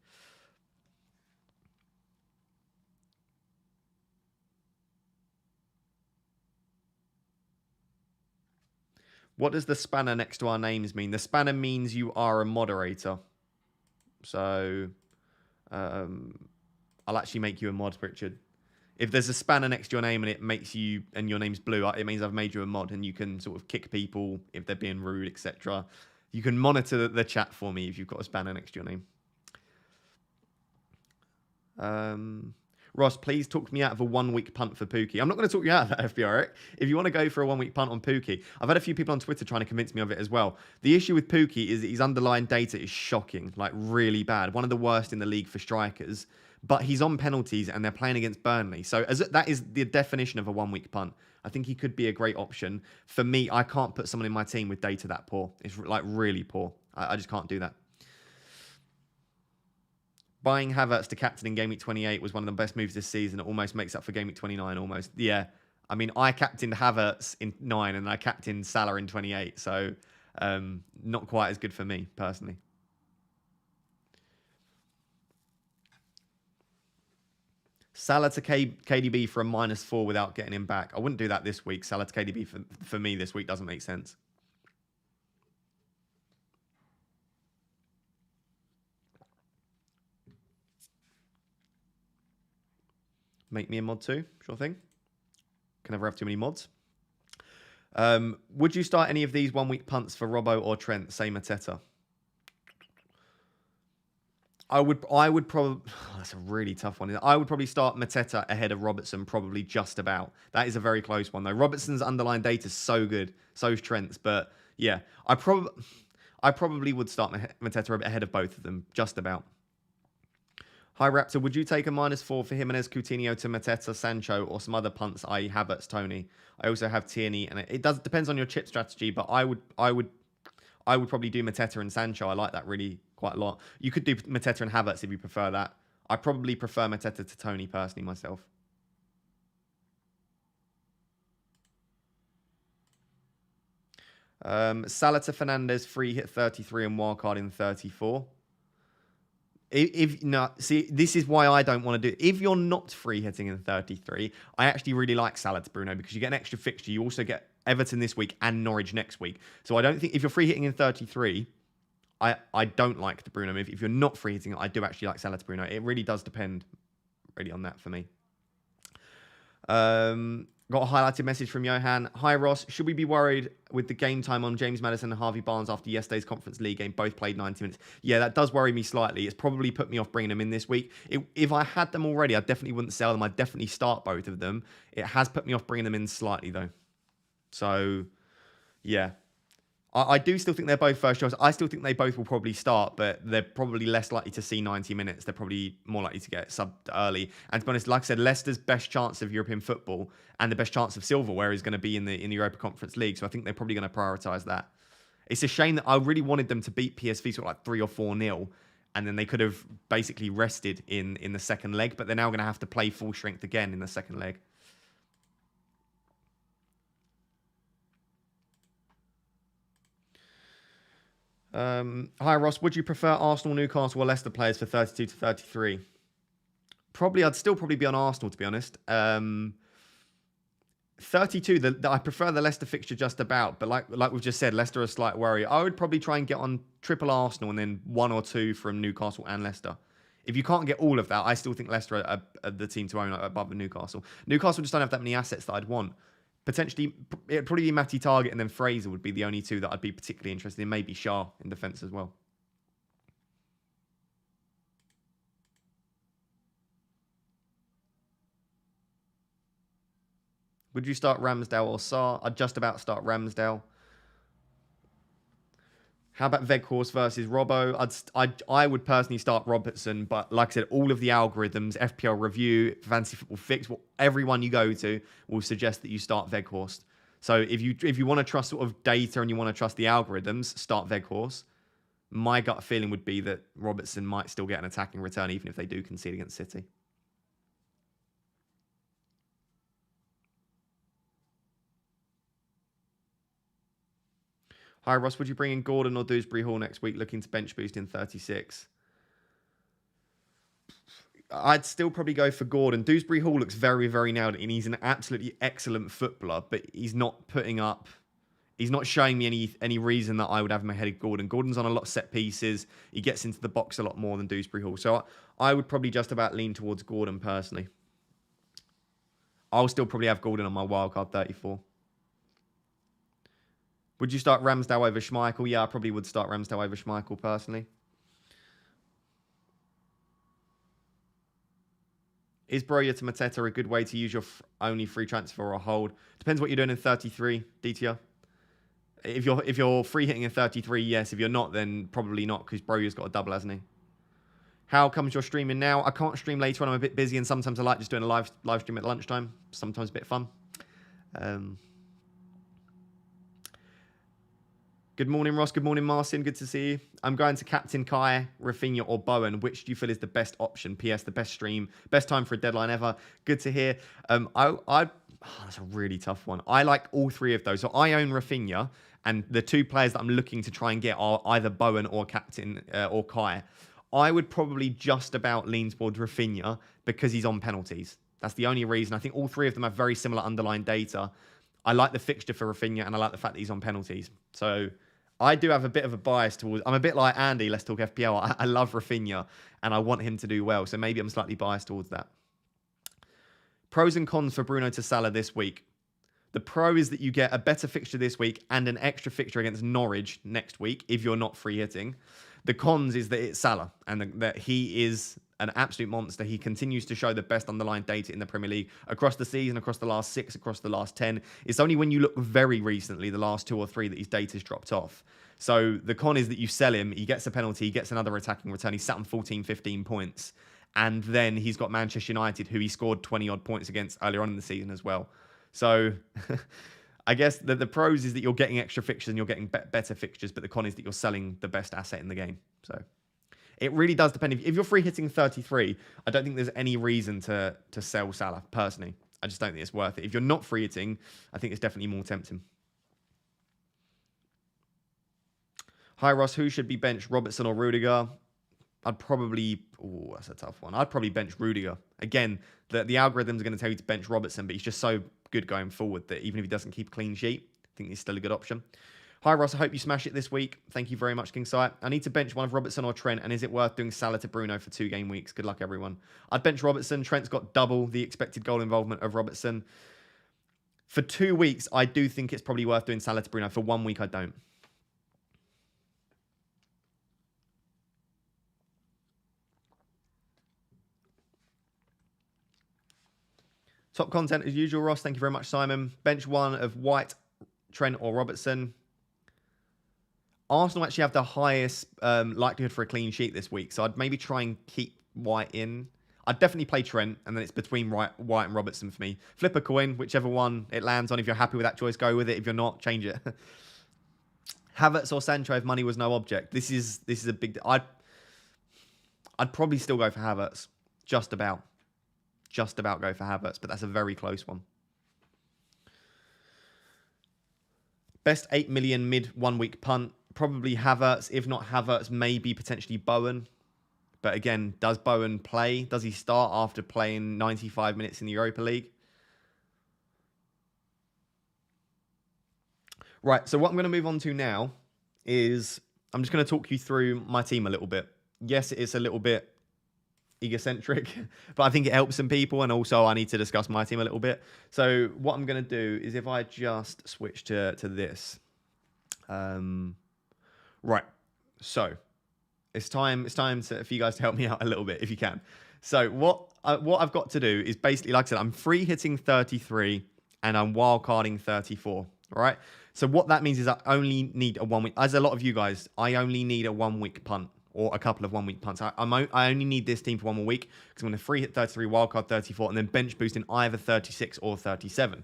A: What does the spanner next to our names mean? The spanner means you are a moderator. So, I'll actually make you a mod, Richard. If there's a spanner next to your name and it makes you, and your name's blue, it means I've made you a mod and you can sort of kick people if they're being rude, etc. You can monitor the chat for me if you've got a spanner next to your name. Ross, please talk me out of a 1-week punt for Pookie. I'm not going to talk you out of that, FBR, Eric. If you want to go for a 1-week punt on Pookie, I've had a few people on Twitter trying to convince me of it as well. The issue with Pookie is that his underlying data is shocking, like really bad. One of the worst in the league for strikers. But he's on penalties and they're playing against Burnley. So that is the definition of a 1-week punt. I think he could be a great option. For me, I can't put someone in my team with data that poor. It's like really poor. I just can't do that. Buying Havertz to captain in Game Week 28 was one of the best moves this season. It almost makes up for Game Week 29, almost. Yeah. I mean, I captained Havertz in 9 and I captained Salah in 28. So, not quite as good for me, personally. Salah to KDB for a -4 without getting him back. I wouldn't do that this week. Salah to KDB for me this week doesn't make sense. Make me a mod too. Sure thing. Can never have too many mods. Would you start any of these 1-week punts for Robbo or Trent? Say Mateta. I would probably. That's a really tough one. I would probably start Mateta ahead of Robertson, probably just about. That is a very close one though. Robertson's underlying data is so good, so is Trent's, but yeah, I probably would start Mateta ahead of both of them, just about. Hi Raptor, would you take a -4 for Jimenez, Coutinho to Mateta, Sancho, or some other punts, i.e. Havertz, Tony? I also have Tierney, and it does depends on your chip strategy, but I would probably do Mateta and Sancho. I like that really quite a lot. You could do Mateta and Havertz if you prefer that. I probably prefer Mateta to Tony personally myself. Salah to Fernandez, free hit 33 and wildcard in 34. If no, see, this is why I don't want to do. If you're not free hitting in 33, I actually really like Salah to Bruno because you get an extra fixture. You also get Everton this week and Norwich next week. So I don't think if you're free hitting in 33, I don't like the Bruno move. If you're not free hitting, I do actually like Salah to Bruno. It really does depend really on that for me. Got a highlighted message from Johan. Hi, Ross. Should we be worried with the game time on James Maddison and Harvey Barnes after yesterday's Conference League game? Both played 90 minutes. Yeah, that does worry me slightly. It's probably put me off bringing them in this week. If I had them already, I definitely wouldn't sell them. I'd definitely start both of them. It has put me off bringing them in slightly, though. So, yeah. I do still think they're both first choice. I still think they both will probably start, but they're probably less likely to see 90 minutes. They're probably more likely to get subbed early. And to be honest, like I said, Leicester's best chance of European football and the best chance of silverware is going to be in the Europa Conference League. So I think they're probably going to prioritise that. It's a shame that I really wanted them to beat PSV sort of like 3 or 4-0, and then they could have basically rested in the second leg, but they're now going to have to play full strength again in the second leg. Hi Ross, would you prefer Arsenal, Newcastle, or Leicester players for 32 to 33? I'd still probably be on Arsenal, to be honest. 32, I prefer the Leicester fixture just about, but like we've just said, Leicester are a slight worry. I would probably try and get on triple Arsenal and then 1 or 2 from Newcastle and Leicester. If you can't get all of that, I still think Leicester are the team to own above the Newcastle. Newcastle just don't have that many assets that I'd want. Potentially, it'd probably be Matty Target and then Fraser would be the only two that I'd be particularly interested in. Maybe Shah in defence as well. Would you start Ramsdale or Sarr? I'd just about start Ramsdale. How about Weghorst versus Robbo? I would personally start Robertson, but like I said, all of the algorithms, FPL Review, Fantasy Football Fix, everyone you go to will suggest that you start Weghorst. So if you want to trust sort of data and you want to trust the algorithms, start Weghorst. My gut feeling would be that Robertson might still get an attacking return even if they do concede against City. Hi, Ross. Would you bring in Gordon or Dewsbury Hall next week looking to bench boost in 36? I'd still probably go for Gordon. Dewsbury Hall looks very, very nailed, and he's an absolutely excellent footballer, but he's not putting up... He's not showing me any reason that I would have him ahead of Gordon. Gordon's on a lot of set pieces. He gets into the box a lot more than Dewsbury Hall. So I would probably just about lean towards Gordon personally. I'll still probably have Gordon on my wildcard 34. Would you start Ramsdale over Schmeichel? Yeah, I probably would start Ramsdale over Schmeichel personally. Is Broja to Mateta a good way to use your only free transfer or a hold? Depends what you're doing in 33, DTR. If you're free hitting in 33, yes. If you're not, then probably not because Broja's got a double, hasn't he? How comes you're streaming now? I can't stream later on. I'm a bit busy, and sometimes I like just doing a live stream at lunchtime. Sometimes a bit fun. Good morning, Ross. Good morning, Marcin. Good to see you. I'm going to captain Kai, Rafinha, or Bowen. Which do you feel is the best option? PS, the best stream, best time for a deadline ever. Good to hear. That's a really tough one. I like all three of those. So I own Rafinha, and the two players that I'm looking to try and get are either Bowen or captain or Kai. I would probably just about lean towards Rafinha because he's on penalties. That's the only reason. I think all three of them have very similar underlying data. I like the fixture for Rafinha, and I like the fact that he's on penalties. So I do have a bit of a bias towards... I'm a bit like Andy, Let's Talk FPL. I love Rafinha, and I want him to do well. So maybe I'm slightly biased towards that. Pros and cons for Bruno to Salah this week. The pro is that you get a better fixture this week and an extra fixture against Norwich next week if you're not free hitting. The cons is that it's Salah and that he is an absolute monster. He continues to show the best underlying data in the Premier League across the season, across the last 6, across the last 10. It's only when you look very recently, the last 2 or 3, that his data's dropped off. So the con is that you sell him, he gets a penalty, he gets another attacking return, he's sat on 14, 15 points. And then he's got Manchester United, who he scored 20-odd points against earlier on in the season as well. So I guess the pros is that you're getting extra fixtures and you're getting better fixtures, but the con is that you're selling the best asset in the game. So it really does depend. If you're free hitting 33, I don't think there's any reason to sell Salah, personally. I just don't think it's worth it. If you're not free hitting, I think it's definitely more tempting. Hi, Ross. Who should be benched, Robertson or Rudiger? I'd probably... Oh, that's a tough one. I'd probably bench Rudiger. Again, the algorithm's are going to tell you to bench Robertson, but he's just so good going forward that even if he doesn't keep a clean sheet, I think he's still a good option. Hi, Ross. I hope you smash it this week. Thank you very much, Kingsight. I need to bench one of Robertson or Trent, and is it worth doing Salah to Bruno for 2 game weeks? Good luck, everyone. I'd bench Robertson. Trent's got double the expected goal involvement of Robertson. For 2 weeks, I do think it's probably worth doing Salah to Bruno. For 1 week, I don't. Top content as usual, Ross. Thank you very much, Simon. Bench one of White, Trent or Robertson. Arsenal actually have the highest likelihood for a clean sheet this week, so I'd maybe try and keep White in. I'd definitely play Trent, and then it's between White and Robertson for me. Flip a coin, whichever one it lands on. If you're happy with that choice, go with it. If you're not, change it. Havertz or Sancho if money was no object. This is a big... I'd probably still go for Havertz. Just about go for Havertz, but that's a very close one. Best 8 million mid 1 week punt. Probably Havertz. If not Havertz, maybe potentially Bowen. But again, does Bowen play? Does he start after playing 95 minutes in the Europa League? Right, so what I'm going to move on to now is I'm just going to talk you through my team a little bit. Yes, it's a little bit egocentric, but I think it helps some people, and also I need to discuss my team a little bit. So what I'm going to do is if I just switch to this. Right, so it's time for you guys to help me out a little bit if you can. So what I've got to do is basically, like I said, I'm free hitting 33 and I'm wildcarding 34. All right. So what that means is I only need a 1 week. As a lot of you guys, I only need a 1 week punt or a couple of 1 week punts. I only need this team for 1 more week because I'm going to free hit 33, wildcard 34, and then bench boost in either 36 or 37.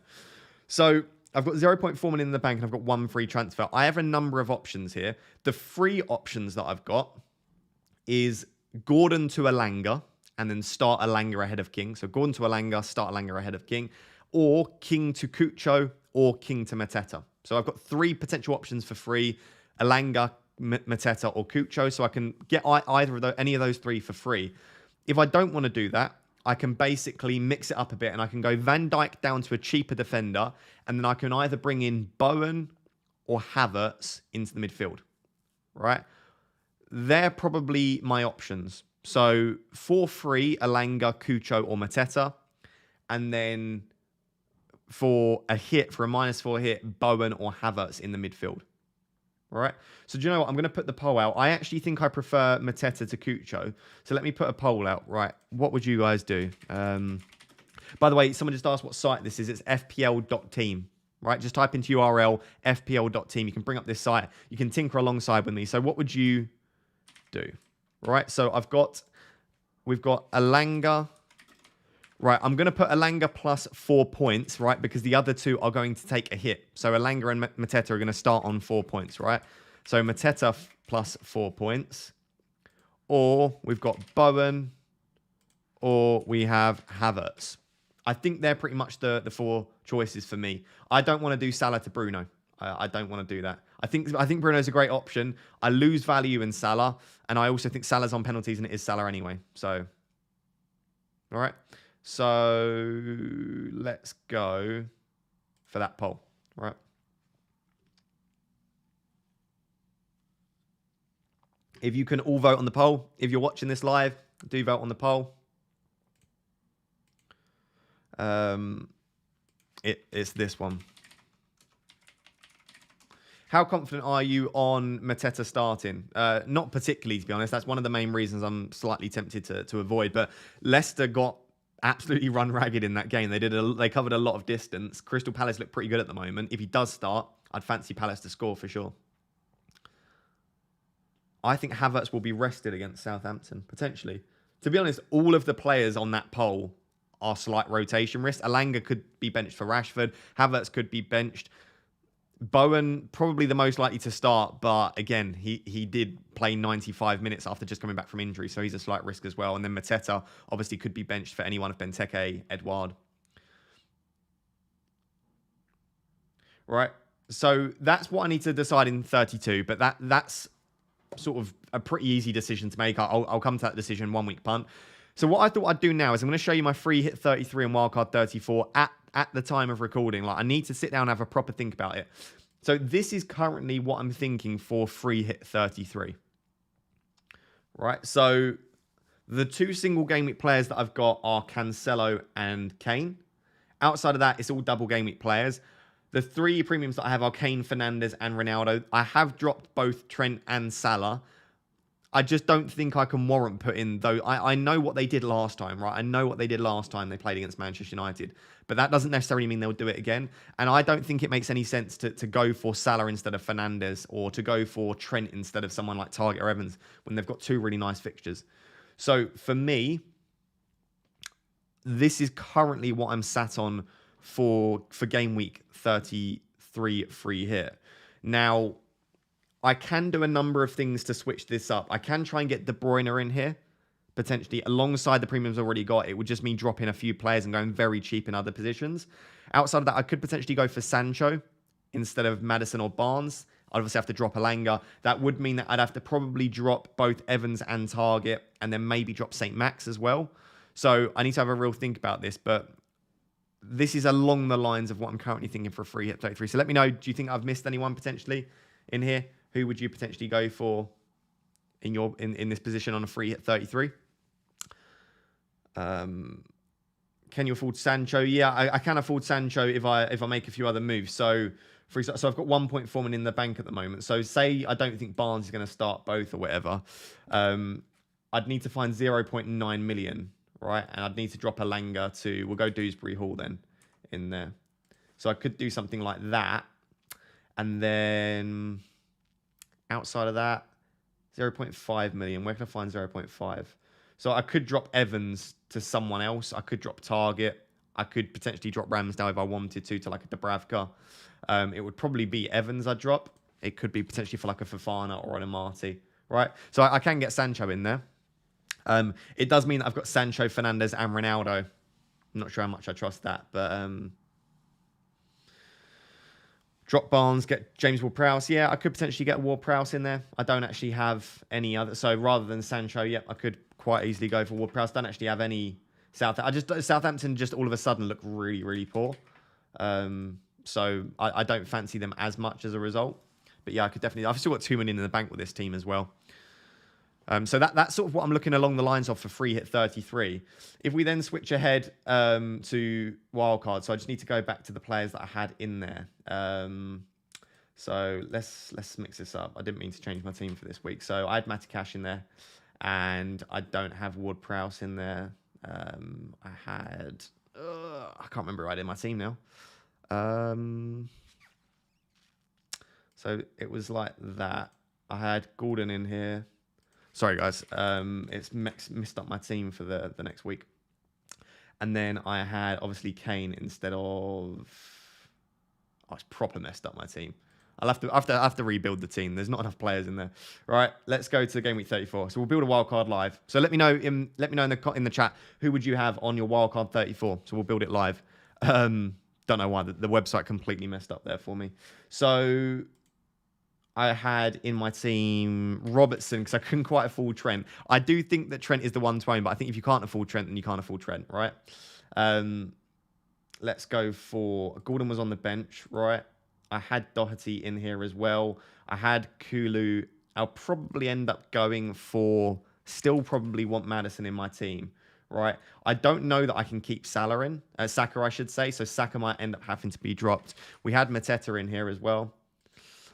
A: So I've got 0.4 million in the bank and I've got 1 free transfer. I have a number of options here. The free options that I've got is Gordon to Elanga and then start Elanga ahead of King. So Gordon to Elanga, start Elanga ahead of King, or King to Cucho or King to Mateta. So I've got 3 potential options for free: Elanga, Mateta or Cucho, so I can get either of those, any of those 3 for free. If I don't want to do that, I can basically mix it up a bit and I can go Van Dijk down to a cheaper defender, and then I can either bring in Bowen or Havertz into the midfield, right? They're probably my options. So for free, Elanga, Cucho or Mateta, and then for a hit, for a -4 hit, Bowen or Havertz in the midfield. All right. So do you know what? I'm going to put the poll out. I actually think I prefer Mateta to Cucho. So let me put a poll out. Right. What would you guys do? By the way, someone just asked what site this is. It's fpl.team. Right. Just type into URL fpl.team. You can bring up this site. You can tinker alongside with me. So what would you do? Right. So we've got Elanga. Right, I'm going to put Elanga plus 4 points, right? Because the other 2 are going to take a hit. So Elanga and Mateta are going to start on 4 points, right? So Mateta plus 4 points. Or we've got Bowen. Or we have Havertz. I think they're pretty much the 4 choices for me. I don't want to do Salah to Bruno. I don't want to do that. I think Bruno's a great option. I lose value in Salah. And I also think Salah's on penalties and it is Salah anyway. So, all right. So let's go for that poll, right? If you can all vote on the poll, if you're watching this live, do vote on the poll. It's this one. How confident are you on Mateta starting? Not particularly, to be honest. That's one of the main reasons I'm slightly tempted to avoid. But Leicester got absolutely run ragged in that game. They covered a lot of distance. Crystal Palace look pretty good at the moment. If he does start, I'd fancy Palace to score for sure. I think Havertz will be rested against Southampton, potentially. To be honest, all of the players on that poll are slight rotation risk. Alanga could be benched for Rashford. Havertz could be benched. Bowen, probably the most likely to start, but again, he did play 95 minutes after just coming back from injury, so he's a slight risk as well. And then Mateta obviously could be benched for any one of Benteke, Edouard. Right, so that's what I need to decide in 32, but that's sort of a pretty easy decision to make. I'll come to that decision 1 week punt. So what I thought I'd do now is I'm going to show you my free hit 33 and wildcard 34 at the time of recording. Like, I need to sit down and have a proper think about it. So this is currently what I'm thinking for free hit 33. Right, so the two single game week players that I've got are Cancelo and Kane. Outside of that, it's all double game week players. The three premiums that I have are Kane, Fernandes, and Ronaldo. I have dropped both Trent and Salah. I just don't think I can warrant putting, though. I know what they did last time, right? I know what they did last time they played against Manchester United. But that doesn't necessarily mean they'll do it again. And I don't think it makes any sense to go for Salah instead of Fernandes, or to go for Trent instead of someone like Targett or Evans when they've got two really nice fixtures. So for me, this is currently what I'm sat on for game week 33 free hit. Now, I can do a number of things to switch this up. I can try and get De Bruyne in here, potentially, alongside the premiums already got. It would just mean dropping a few players and going very cheap in other positions. Outside of that, I could potentially go for Sancho instead of Maddison or Barnes. I'd obviously have to drop Alanga. That would mean that I'd have to probably drop both Evans and Targett, and then maybe drop St. Max as well. So I need to have a real think about this, but this is along the lines of what I'm currently thinking for a free hit 33. So let me know, do you think I've missed anyone potentially in here? Who would you potentially go for in this position on a free hit 33? Can you afford Sancho? Yeah, I can afford Sancho if I make a few other moves. So for example, so I've got 1.4 million in the bank at the moment. So say I don't think Barnes is going to start both or whatever. I'd need to find 0.9 million, right? And I'd need to drop Alanga to, we'll go Dewsbury Hall then in there. So I could do something like that. And then outside of that, 0.5 million. Where can I find 0.5? So I could drop Evans to someone else. I could drop Targett. I could potentially drop Ramsdale if I wanted to like a Dubravka. It would probably be Evans I'd drop. It could be potentially for like a Fofana or an Amati, right? So I can get Sancho in there. It does mean that I've got Sancho, Fernandes, and Ronaldo. I'm not sure how much I trust that, but drop Barnes, get James Ward-Prowse. Yeah, I could potentially get Ward-Prowse in there. I don't actually have any other. So rather than Sancho, yep, I could quite easily go for Ward-Prowse. Don't actually have any Southampton just all of a sudden look really, really poor. So I don't fancy them as much as a result. But yeah, I could definitely. I've still got 2 million in the bank with this team as well. So that's sort of what I'm looking along the lines of for free hit 33. If we then switch ahead to wildcard, so I just need to go back to the players that I had in there. So let's mix this up. I didn't mean to change my team for this week. So I had Matty Cash in there, and I don't have Ward-Prowse in there. I had I can't remember who I had in my team now. So it was like that. I had Gordon in here. Sorry, guys. It's messed up my team for the next week. And then I had, obviously, Kane instead of... Oh, it's proper messed up my team. I'll have to rebuild the team. There's not enough players in there. Right, let's go to game week 34. So we'll build a wildcard live. So let me know in the chat, who would you have on your wildcard 34? So we'll build it live. Don't know why. The website completely messed up there for me. So... I had in my team Robertson because I couldn't quite afford Trent. I do think that Trent is the one to own, but I think if you can't afford Trent, then you can't afford Trent, right? Let's go for... Gordon was on the bench, right? I had Doherty in here as well. I had Kulu. I'll probably end up going for... Still probably want Maddison in my team, right? I don't know that I can keep Salah in. Saka, I should say. So Saka might end up having to be dropped. We had Mateta in here as well.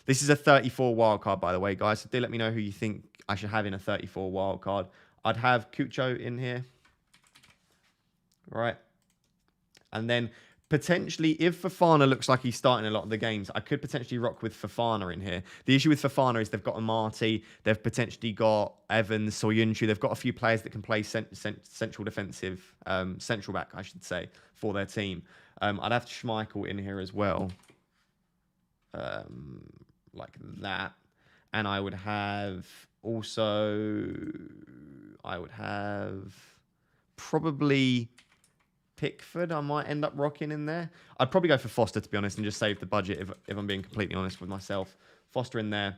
A: This is a 34 wildcard, by the way, guys. So do let me know who you think I should have in a 34 wildcard. I'd have Cucho in here. Right. And then potentially, if Fofana looks like he's starting a lot of the games, I could potentially rock with Fofana in here. The issue with Fofana is they've got Amati, they've potentially got Evans, Soyuncu. They've got a few players that can play central defensive, central back, I should say, for their team. I'd have Schmeichel in here as well, like that. And I would have also, probably Pickford. I might end up rocking in there. I'd probably go for Foster, to be honest, and just save the budget if I'm being completely honest with myself. Foster in there.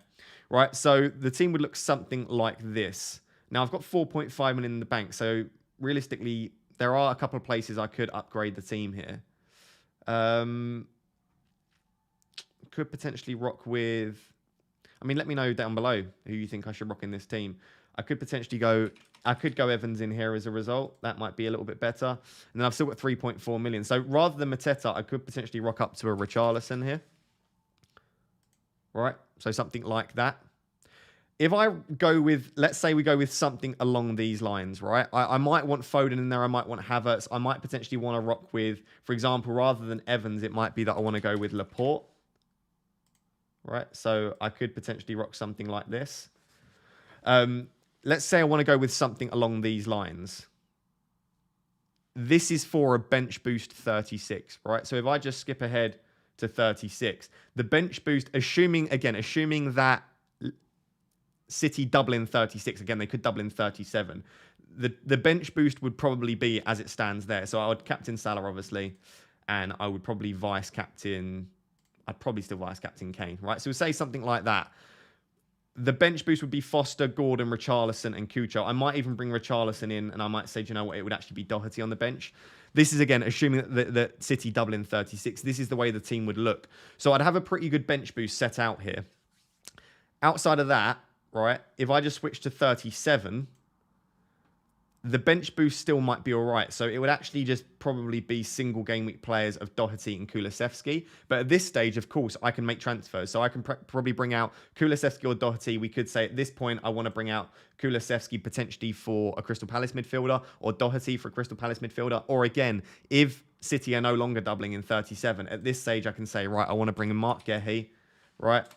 A: Right, so the team would look something like this. Now, I've got 4.5 million in the bank, so realistically, there are a couple of places I could upgrade the team here. Could potentially rock with... I mean, let me know down below who you think I should rock in this team. I could potentially go... I could go Evans in here as a result. That might be a little bit better. And then I've still got 3.4 million. So rather than Mateta, I could potentially rock up to a Richarlison here. Right? So something like that. If I go with, let's say we go with something along these lines, right? I might want Foden in there. I might want Havertz. I might potentially want to rock with, for example, rather than Evans, it might be that I want to go with Laporte. Right? So I could potentially rock something like this. Let's say I want to go with something along these lines. This is for a bench boost 36, right? So if I just skip ahead to 36, the bench boost, assuming that City double in 36, again, they could double in 37. The bench boost would probably be as it stands there. So I would captain Salah, obviously, and I would probably I'd probably still vice captain Kane, right? So we'll say something like that. The bench boost would be Foster, Gordon, Richarlison, and Cucho. I might even bring Richarlison in, and I might say, do you know what? It would actually be Doherty on the bench. This is, again, assuming that City double in 36. This is the way the team would look. So I'd have a pretty good bench boost set out here. Outside of that, right, if I just switch to 37, the bench boost still might be all right. So it would actually just probably be single game week players of Doherty and Kulusevski. But at this stage, of course, I can make transfers. So I can probably bring out Kulusevski or Doherty. We could say at this point, I want to bring out Kulusevski potentially for a Crystal Palace midfielder, or Doherty for a Crystal Palace midfielder. Or again, if City are no longer doubling in 37, at this stage, I can say, right, I want to bring in Mark Gehi, right?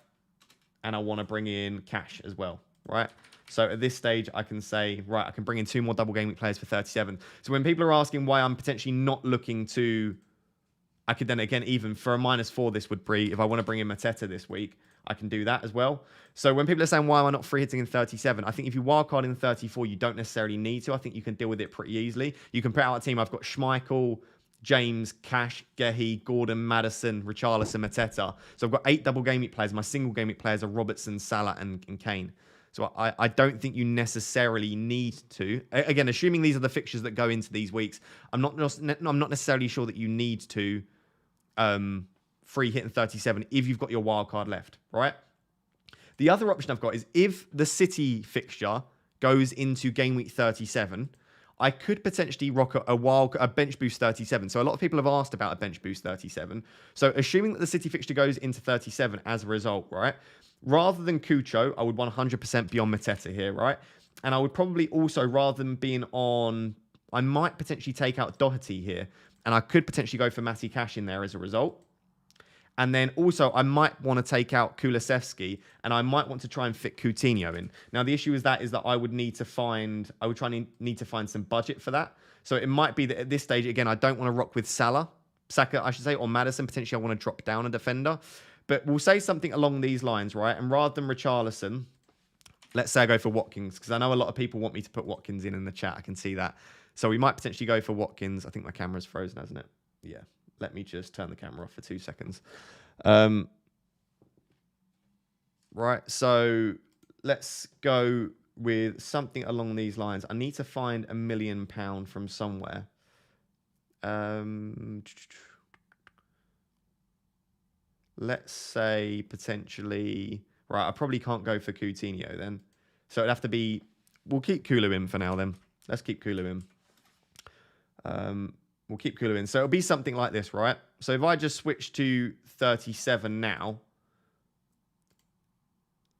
A: And I want to bring in Cash as well, right? So at this stage, I can say, right, I can bring in 2 more double game week players for 37. So when people are asking why I'm potentially not looking to, I could then, again, even for a -4, this would be, if I want to bring in Mateta this week, I can do that as well. So when people are saying, why am I not free hitting in 37? I think if you wildcard in 34, you don't necessarily need to. I think you can deal with it pretty easily. You can put out a team. I've got Schmeichel, James, Cash, Gehi, Gordon, Maddison, Richarlison, Mateta. So I've got 8 double game week players. My single game week players are Robertson, Salah, and Kane. So I don't think you necessarily need to. Again, assuming these are the fixtures that go into these weeks, I'm not necessarily sure that you need to free hit in 37 if you've got your wild card left, right? The other option I've got is if the City fixture goes into game week 37, I could potentially rock a bench boost 37. So a lot of people have asked about a bench boost 37. So assuming that the City fixture goes into 37 as a result, right? Rather than Cucho, I would 100% be on Mateta here, right? And I would probably also, rather than being on, I might potentially take out Doherty here. And I could potentially go for Matty Cash in there as a result. And then also, I might want to take out Kulusevski, and I might want to try and fit Coutinho in. Now, the issue is that I would need to find some budget for that. So it might be that at this stage, again, I don't want to rock with Saka, I should say, or Maddison. Potentially, I want to drop down a defender. But we'll say something along these lines, right? And rather than Richarlison, let's say I go for Watkins, because I know a lot of people want me to put Watkins in the chat. I can see that. So we might potentially go for Watkins. I think my camera's frozen, hasn't it? Yeah. Let me just turn the camera off for 2 seconds. Right, so let's go with something along these lines. I need to find £1 million from somewhere. Let's say potentially... Right, I probably can't go for Coutinho then. So it'd have to be... We'll keep Kulu in for now then. Let's keep Kulu in. We'll keep Kulu in. So it'll be something like this, right? So if I just switch to 37 now,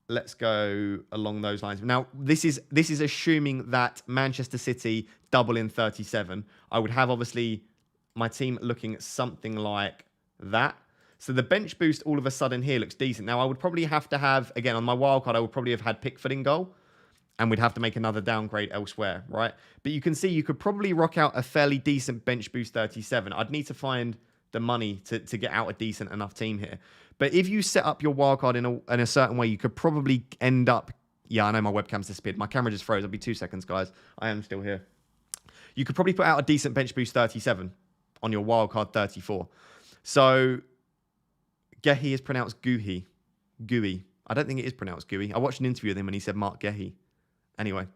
A: let's go along those lines. Now, this is assuming that Manchester City double in 37. I would have, obviously, my team looking at something like that. So the bench boost all of a sudden here looks decent. Now, I would probably have to have, again, on my wildcard, I would probably have had Pickford in goal. And we'd have to make another downgrade elsewhere, right? But you can see you could probably rock out a fairly decent bench boost 37. I'd need to find the money to get out a decent enough team here. But if you set up your wildcard in a certain way, you could probably end up... Yeah, I know my webcam's disappeared. My camera just froze. I'll be 2 seconds, guys. I am still here. You could probably put out a decent bench boost 37 on your wildcard 34. So, Gehi is pronounced Gooey. Gooey. I don't think it is pronounced Gooey. I watched an interview with him and he said Mark Gehi. Anyway,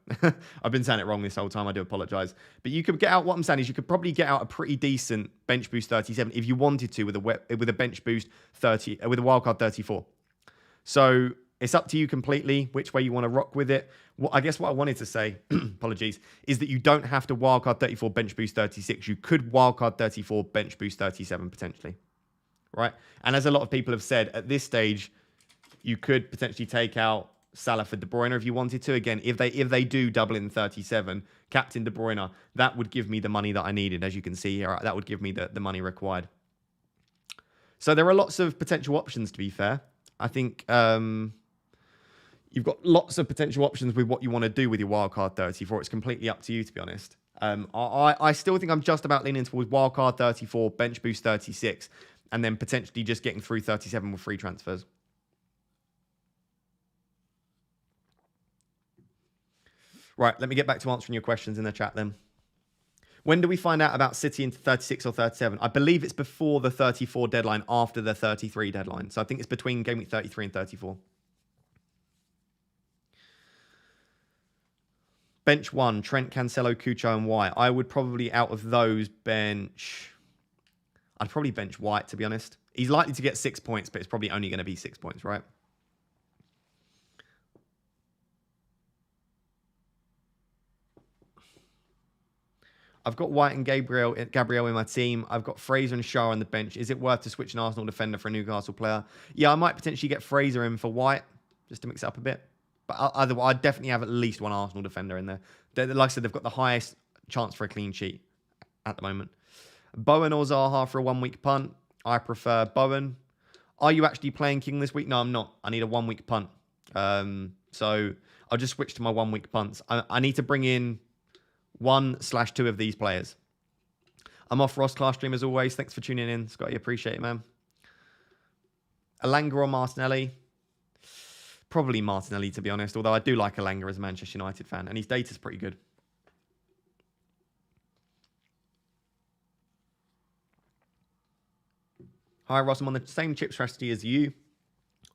A: I've been saying it wrong this whole time. I do apologize. But you could get out, what I'm saying is you could probably get out a pretty decent bench boost 37 if you wanted to with a bench boost 30, with a wildcard 34. So it's up to you completely which way you want to rock with it. I guess what I wanted to say, apologies, is that you don't have to wildcard 34, bench boost 36. You could wildcard 34, bench boost 37 potentially. Right? And as a lot of people have said, at this stage, you could potentially take out Salah for De Bruyne if you wanted to. Again, if they do double in 37, captain De Bruyne, that would give me the money that I needed. As you can see here, that would give me the money required. So there are lots of potential options, to be fair. I think you've got lots of potential options with what you want to do with your wildcard 34. It's completely up to you, to be honest. I still think I'm just about leaning towards wildcard 34, bench boost 36, and then potentially just getting through 37 with free transfers. Right, let me get back to answering your questions in the chat then. When do we find out about City into 36 or 37? I believe it's before the 34 deadline, after the 33 deadline. So I think it's between game week 33 and 34. Bench 1, Trent, Cancelo, Cucho, and White. I would probably, out of those, bench... I'd probably bench White, to be honest. He's likely to get 6 points, but it's probably only going to be 6 points, right? I've got White and Gabriel in my team. I've got Fraser and Shah on the bench. Is it worth to switch an Arsenal defender for a Newcastle player? Yeah, I might potentially get Fraser in for White, just to mix it up a bit. But I'd definitely have at least one Arsenal defender in there. Like I said, they've got the highest chance for a clean sheet at the moment. Bowen or Zaha for a 1 week punt. I prefer Bowen. Are you actually playing King this week? No, I'm not. I need a 1 week punt. So I'll just switch to my 1 week punts. I need to bring in 1/2 of these players. I'm off Ross Class Stream as always. Thanks for tuning in, Scotty. Appreciate it, man. Alanga or Martinelli? Probably Martinelli, to be honest. Although I do like Alanga as a Manchester United fan, and his data's pretty good. Hi, Ross. I'm on the same chip strategy as you.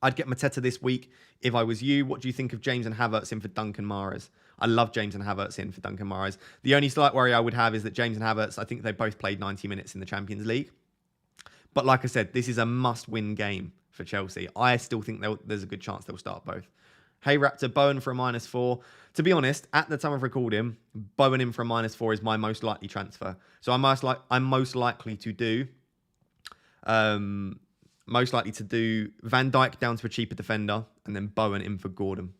A: I'd get Mateta this week if I was you. What do you think of James and Havertz in for Duncan Mahrez? I love James and Havertz in for Duncan Mahrez. The only slight worry I would have is that James and Havertz, I think they both played 90 minutes in the Champions League. But like I said, this is a must-win game for Chelsea. I still think there's a good chance they'll start both. Hey, Raptor, Bowen for a -4. To be honest, at the time of recording, Bowen in for a -4 is my most likely transfer. So I'm most likely to do... most likely to do Van Dijk down to a cheaper defender and then Bowen in for Gordon.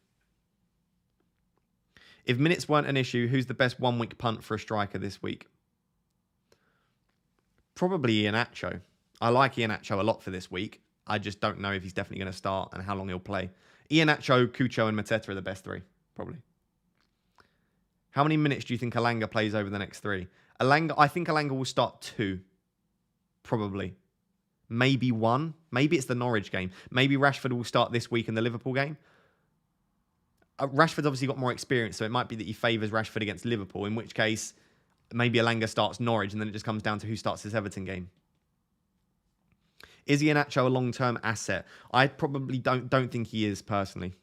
A: If minutes weren't an issue, who's the best 1 week punt for a striker this week? Probably Iheanacho. I like Iheanacho a lot for this week. I just don't know if he's definitely going to start and how long he'll play. Iheanacho, Cucho, and Mateta are the best three, probably. How many minutes do you think Alanga plays over the next 3? I think Alanga will start 2, probably. Maybe 1. Maybe it's the Norwich game. Maybe Rashford will start this week in the Liverpool game. Rashford's obviously got more experience, so it might be that he favours Rashford against Liverpool, in which case maybe Alanga starts Norwich, and then it just comes down to who starts this Everton game. Is Iheanacho a long-term asset? I probably don't think he is, personally.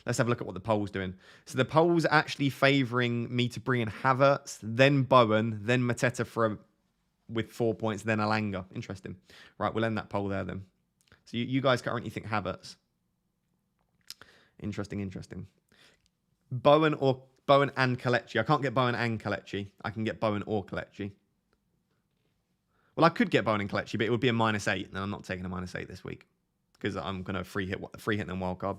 A: Let's have a look at what the poll's doing. So the poll's actually favouring me to bring in Havertz, then Bowen, then Mateta with 4 points, then Alanga. Interesting. Right, we'll end that poll there then. So you guys currently think Havertz. Interesting. Bowen and Kelechi. I can't get Bowen and Kelechi. I can get Bowen or Kelechi. Well, I could get Bowen and Kelechi, but it would be a -8, and I'm not taking a -8 this week. because I'm going to free hit them wildcard.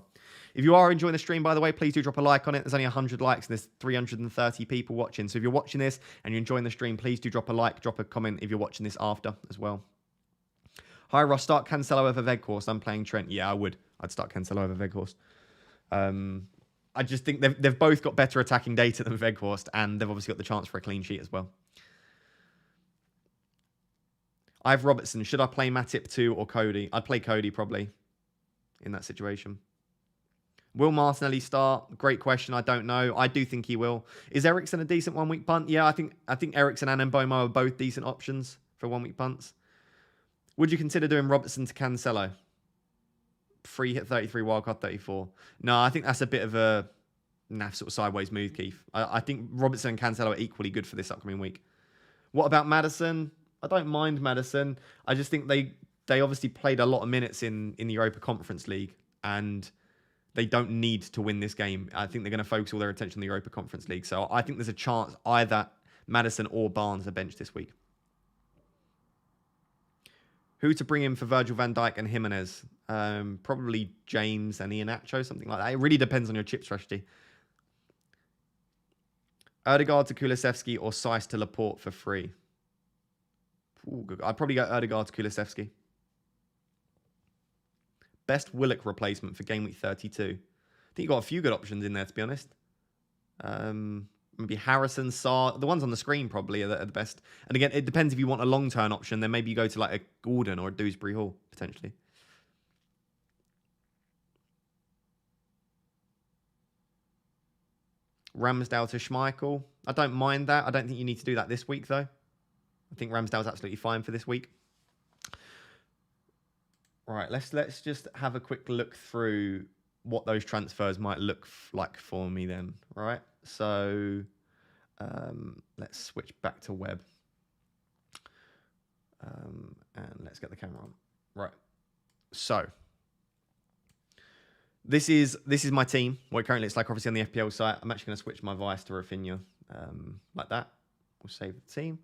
A: If you are enjoying the stream, by the way, please do drop a like on it. There's only 100 likes and there's 330 people watching. So if you're watching this and you're enjoying the stream, please do drop a like, drop a comment if you're watching this after as well. Hi, Ross. Start Cancelo over Weghorst. I'm playing Trent. Yeah, I would. I'd start Cancelo over Weghorst. I just think they've both got better attacking data than Weghorst, and they've obviously got the chance for a clean sheet as well. I've Robertson. Should I play Matip 2 or Cody? I'd play Cody probably in that situation. Will Martinelli start? Great question. I don't know. I do think he will. Is Eriksen a decent one-week punt? Yeah, I think Eriksen and Mbomo are both decent options for one-week punts. Would you consider doing Robertson to Cancelo? Free hit 33, wildcard 34. No, I think that's a bit of a naff sort of sideways move, Keith. I think Robertson and Cancelo are equally good for this upcoming week. What about Maddison? I don't mind Maddison. I just think they obviously played a lot of minutes in the Europa Conference League, and they don't need to win this game. I think they're going to focus all their attention on the Europa Conference League. So I think there's a chance either Maddison or Barnes are benched this week. Who to bring in for Virgil van Dijk and Jimenez? Probably James and Iheanacho, something like that. It really depends on your chip strategy. Ødegaard to Kulusevski or Seiss to Laporte for free? Ooh, good. I'd probably go Ødegaard to Kulusevski. Best Willock replacement for game week 32. I think you've got a few good options in there, to be honest. Maybe Harrison, Sarr. The ones on the screen probably are the best. And again, it depends if you want a long-term option. Then maybe you go to like a Gordon or a Dewsbury Hall, potentially. Ramsdale to Schmeichel. I don't mind that. I don't think you need to do that this week, though. I think Ramsdale's absolutely fine for this week. All right, let's just have a quick look through what those transfers might look like for me then. All right, so let's switch back to web. And let's get the camera on. Right, so this is my team. Well, currently it's like obviously on the FPL site. I'm actually going to switch my Vice to Rafinha like that. We'll save the team.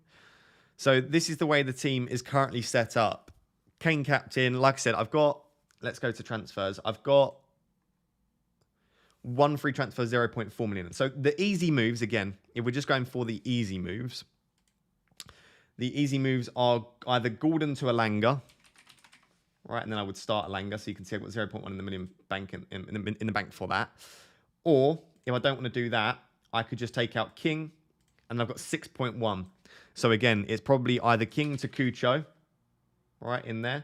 A: So this is the way the team is currently set up. Kane captain. Like I said, I've got, let's go to transfers. I've got one free transfer, 0.4 million. So the easy moves, again, if we're just going for the easy moves are either Gordon to Elanga, right? And then I would start Elanga. So you can see I've got 0.1 in the million bank in the bank for that. Or if I don't want to do that, I could just take out King and I've got 6.1. So again, it's probably either King to Cucho, right, in there.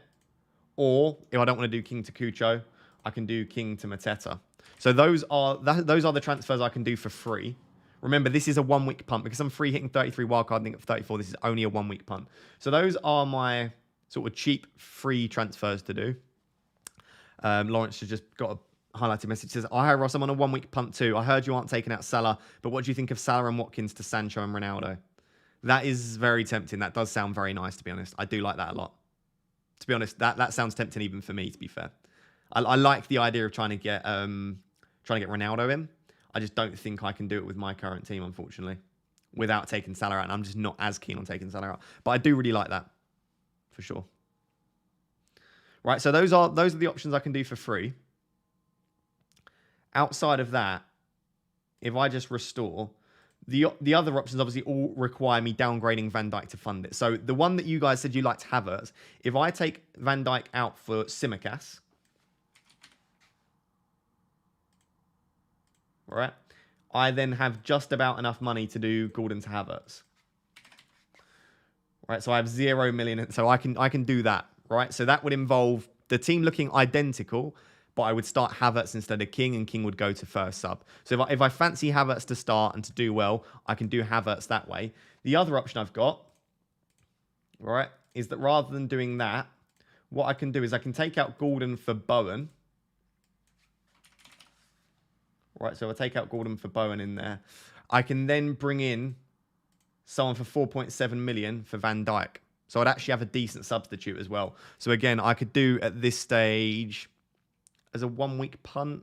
A: Or if I don't want to do King to Cucho, I can do King to Mateta. So those are the transfers I can do for free. Remember, this is a one-week punt. Because I'm free hitting 33 wildcard and at 34, this is only a one-week punt. So those are my sort of cheap free transfers to do. Lawrence has just got a highlighted message. Says, hi, Ross, I'm on a one-week punt too. I heard you aren't taking out Salah, but what do you think of Salah and Watkins to Sancho and Ronaldo? That is very tempting. That does sound very nice, to be honest. I do like that a lot. To be honest, that sounds tempting even for me, to be fair. I like the idea of trying to get Ronaldo in. I just don't think I can do it with my current team, unfortunately, without taking Salah out. And I'm just not as keen on taking Salah out. But I do really like that, for sure. Right, so those are the options I can do for free. Outside of that, if I just restore, the other options obviously all require me downgrading Van Dijk to fund it. So the one that you guys said you liked Havertz, if I take Van Dijk out for Tsimikas, right, I then have just about enough money to do Gordon to Havertz. Right, so I have 0 million, so I can do that, right? So that would involve the team looking identical, but I would start Havertz instead of King, and King would go to first sub. So if I fancy Havertz to start and to do well, I can do Havertz that way. The other option I've got, right, is that rather than doing that, what I can do is I can take out Gordon for Bowen. Right, so if I take out Gordon for Bowen in there, I can then bring in someone for 4.7 million for Van Dijk. So I'd actually have a decent substitute as well. So again, I could do at this stage, as a one-week punt,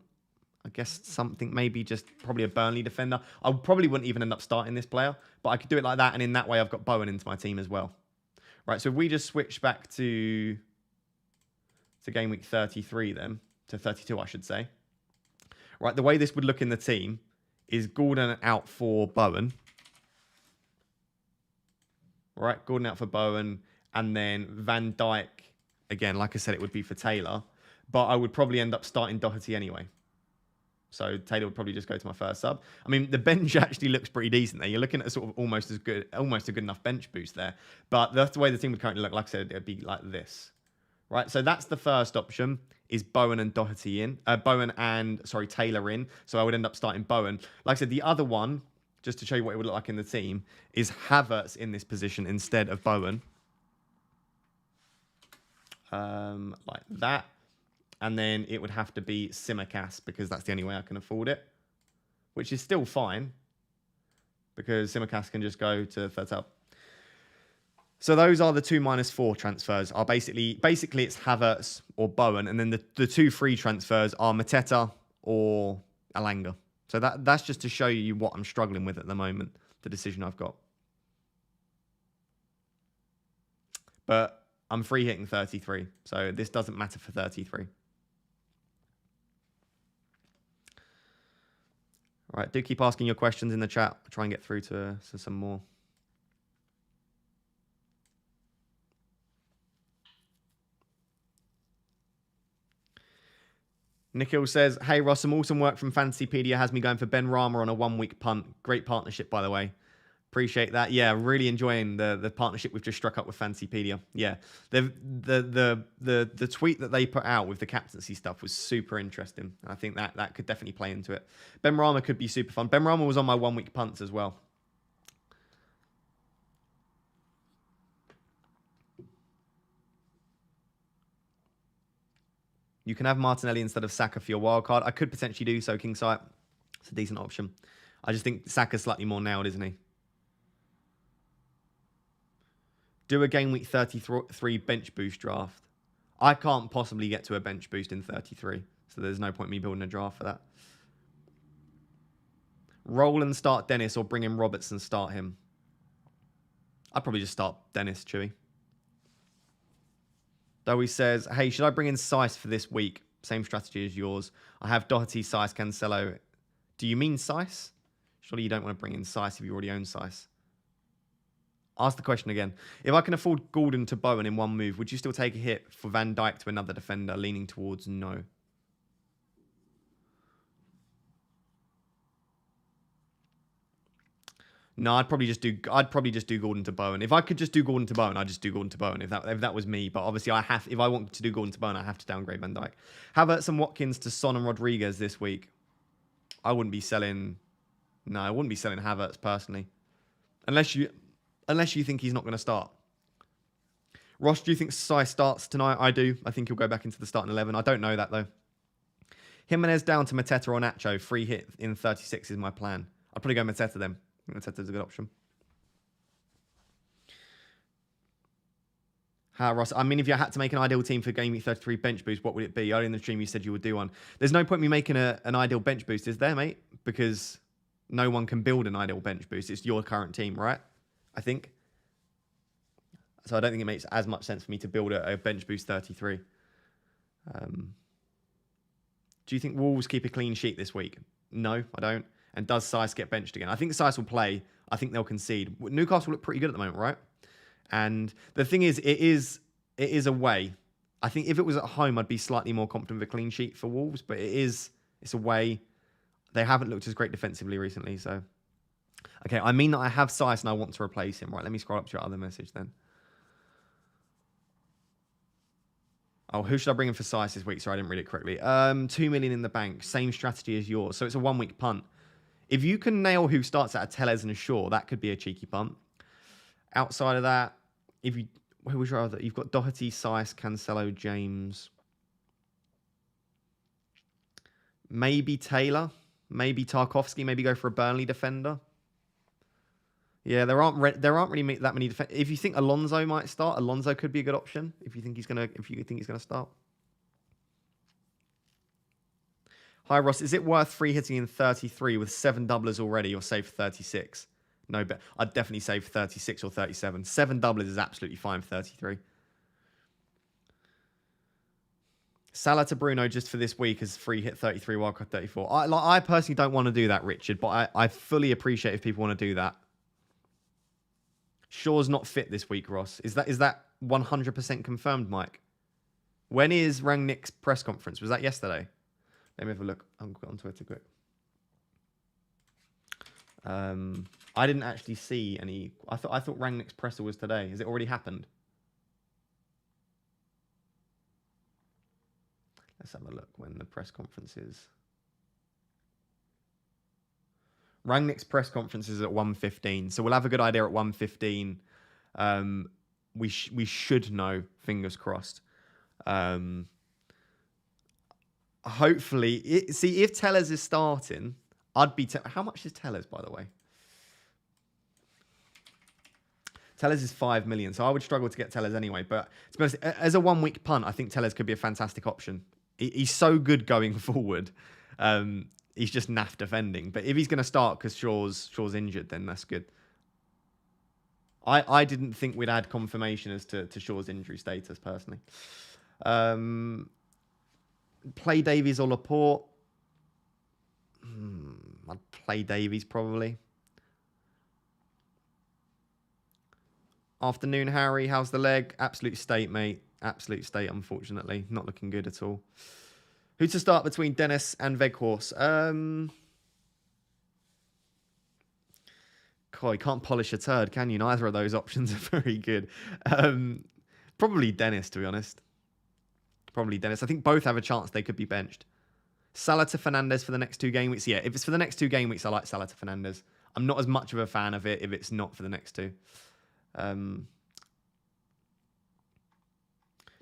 A: I guess something, maybe just probably a Burnley defender. I probably wouldn't even end up starting this player, but I could do it like that, and in that way, I've got Bowen into my team as well. Right, so if we just switch back to to game week 33 then, to 32 I should say. Right, the way this would look in the team is Gordon out for Bowen. Right, Gordon out for Bowen, and then Van Dijk, again, like I said, it would be for Taylor, but I would probably end up starting Doherty anyway. So Taylor would probably just go to my first sub. I mean, the bench actually looks pretty decent there. You're looking at sort of almost a good enough bench boost there. But that's the way the team would currently look. Like I said, it'd be like this. Right, so that's the first option, is Bowen and Doherty in. Taylor in. So I would end up starting Bowen. Like I said, the other one, just to show you what it would look like in the team, is Havertz in this position instead of Bowen. Like that. And then it would have to be Simicast, because that's the only way I can afford it. Which is still fine, because Simicast can just go to third sub. So those are the 2 -4 transfers. Are basically it's Havertz or Bowen, and then the 2 free transfers are Mateta or Alanga. So that's just to show you what I'm struggling with at the moment, the decision I've got. But I'm free hitting 33, so this doesn't matter for 33. All right, do keep asking your questions in the chat. I'll try and get through to some more. Nikhil says, hey, Ross, some awesome work from Fantasypedia has me going for Ben Rama on a 1-week punt. Great partnership, by the way. Appreciate that. Yeah, really enjoying the partnership we've just struck up with Fantasypedia. Yeah, the tweet that they put out with the captaincy stuff was super interesting. I think that could definitely play into it. Ben Rama could be super fun. Ben Rama was on my 1-week punts as well. You can have Martinelli instead of Saka for your wildcard. I could potentially do so, Kingsight. It's a decent option. I just think Saka's slightly more nailed, isn't he? Do a game week 33 bench boost draft. I can't possibly get to a bench boost in 33, so there's no point in me building a draft for that. Roll and start Dennis, or bring in Robertson, start him. I'd probably just start Dennis, Chewy. Though he says, hey, should I bring in Sice for this week? Same strategy as yours. I have Doherty, Sice, Cancelo. Do you mean Sice? Surely you don't want to bring in Sice if you already own Sice. Ask the question again. If I can afford Gordon to Bowen in one move, would you still take a hit for Van Dijk to another defender? Leaning towards no. No, I'd probably just do Gordon to Bowen. If I could just do Gordon to Bowen, I'd just do Gordon to Bowen. If that was me, but obviously if I want to do Gordon to Bowen, I have to downgrade Van Dijk. Havertz and Watkins to Son and Rodriguez this week. I wouldn't be selling. No, I wouldn't be selling Havertz personally, unless you think he's not going to start. Ross, do you think Sai starts tonight? I do. I think he'll go back into the starting 11. I don't know that though. Jimenez down to Mateta or Nacho. Free hit in 36 is my plan. I'd probably go Mateta then. Mateta's a good option. Ross, I mean, if you had to make an ideal team for Game Week 33 bench boost, what would it be? Earlier in the stream, you said you would do one. There's no point in me making an ideal bench boost, is there, mate? Because no one can build an ideal bench boost. It's your current team, right? I think. So I don't think it makes as much sense for me to build a bench boost 33. Do you think Wolves keep a clean sheet this week? No, I don't. And does Sice get benched again? I think Sice will play. I think they'll concede. Newcastle look pretty good at the moment, right? And the thing is, it is away. I think if it was at home, I'd be slightly more confident with a clean sheet for Wolves, but it's away. They haven't looked as great defensively recently, so. Okay, I mean that I have Sice and I want to replace him. Right, let me scroll up to your other message then. Oh, who should I bring in for Sice this week? Sorry, I didn't read it correctly. 2 million in the bank. Same strategy as yours. So it's a 1-week punt. If you can nail who starts at a Tellez and a Shaw, that could be a cheeky punt. Outside of that, who would you rather? You've got Doherty, Sice, Cancelo, James. Maybe Taylor. Maybe Tarkowski. Maybe go for a Burnley defender. Yeah, there aren't really that many defenders. If you think Alonso might start, Alonso could be a good option. If you think he's gonna start. Hi Ross, is it worth free hitting in 33 with 7 doublers already, or save 36? No, but I'd definitely save 36 or 37. 7 doublers is absolutely fine for 33. Salah to Bruno just for this week as free hit 33, wildcard 34. I personally don't want to do that, Richard, but I fully appreciate if people want to do that. Shaw's not fit this week, Ross. Is that 100% confirmed, Mike? When is Rangnick's press conference? Was that yesterday? Let me have a look. I'll go on Twitter quick. I didn't actually see any. I thought Rangnick's presser was today. Has it already happened? Let's have a look when the press conference is. Rangnick's press conference is at 1:15, so we'll have a good idea at 1:15. We should know, fingers crossed. Hopefully, see if Tellers is starting, I'd be. How much is Tellers, by the way? Tellers is 5 million, so I would struggle to get Tellers anyway. But to be honest, as a 1 week punt, I think Tellers could be a fantastic option. He's so good going forward. He's just naff defending. But if he's going to start because Shaw's injured, then that's good. I didn't think we'd add confirmation as to Shaw's injury status, personally. Play Davies or Laporte? I'd play Davies, probably. Afternoon, Harry. How's the leg? Absolute state, mate. Absolute state, unfortunately. Not looking good at all. Who to start between Dennis and Veghorst? God, you can't polish a turd, can you? Neither of those options are very good. Probably Dennis, to be honest. Probably Dennis. I think both have a chance they could be benched. Salah to Fernandes for the next 2 game weeks. Yeah, if it's for the next 2 game weeks, I like Salah to Fernandes. I'm not as much of a fan of it if it's not for the next 2.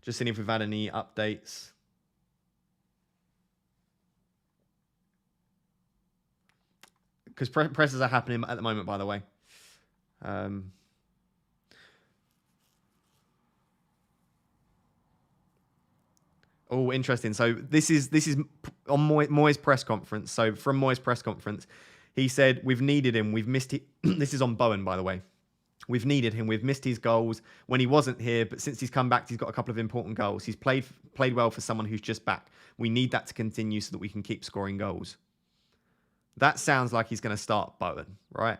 A: Just seeing if we've had any updates. Because presses are happening at the moment, by the way. Oh, interesting. So this is on Moyes' press conference. So from Moyes' press conference, he said, we've needed him. We've missed it. This is on Bowen, by the way. We've needed him. We've missed his goals when he wasn't here, but since he's come back, he's got a couple of important goals. He's played well for someone who's just back. We need that to continue so that we can keep scoring goals. That sounds like he's going to start Bowen, right?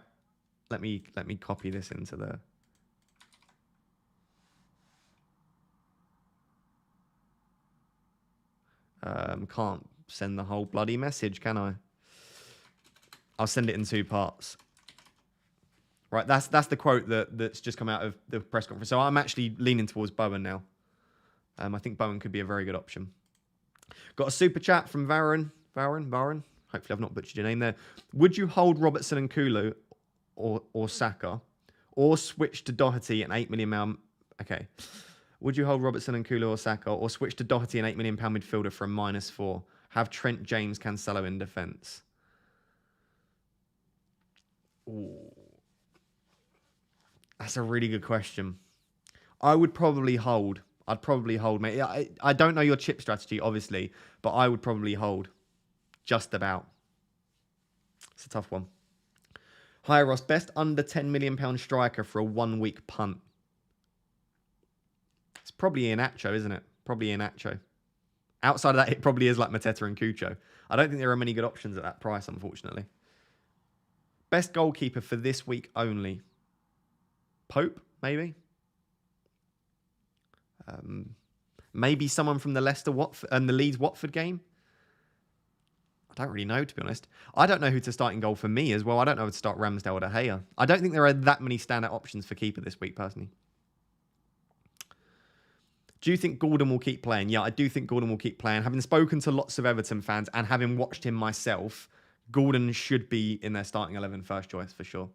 A: Let me copy this into the... Can't send the whole bloody message, can I? I'll send it in 2 parts. Right, that's the quote that's just come out of the press conference. So I'm actually leaning towards Bowen now. I think Bowen could be a very good option. Got a super chat from Varun. Hopefully I've not butchered your name there. Would you hold Robertson and Kulu or Saka, or switch to Doherty an £8 million? Okay. Would you hold Robertson and Kulu or Saka, or switch to Doherty an £8 million midfielder for a -4? Have Trent, James, Cancelo in defence. Ooh. That's a really good question. I would probably hold. I'd probably hold, mate. I don't know your chip strategy, obviously, but I would probably hold. Just about. It's a tough one. Hi, Ross. Best under £10 million striker for a 1 week punt. It's probably Iheanacho, isn't it? Probably Iheanacho. Outside of that, it probably is like Mateta and Cucho. I don't think there are many good options at that price, unfortunately. Best goalkeeper for this week only. Pope, maybe. Maybe someone from the Leicester-Watford and the Leeds-Watford game. I don't really know, to be honest. I don't know who to start in goal for me as well. I don't know who to start Ramsdale or De Gea. I don't think there are that many standout options for keeper this week, personally. Do you think Gordon will keep playing? Yeah, I do think Gordon will keep playing. Having spoken to lots of Everton fans and having watched him myself, Gordon should be in their starting 11 first choice for sure.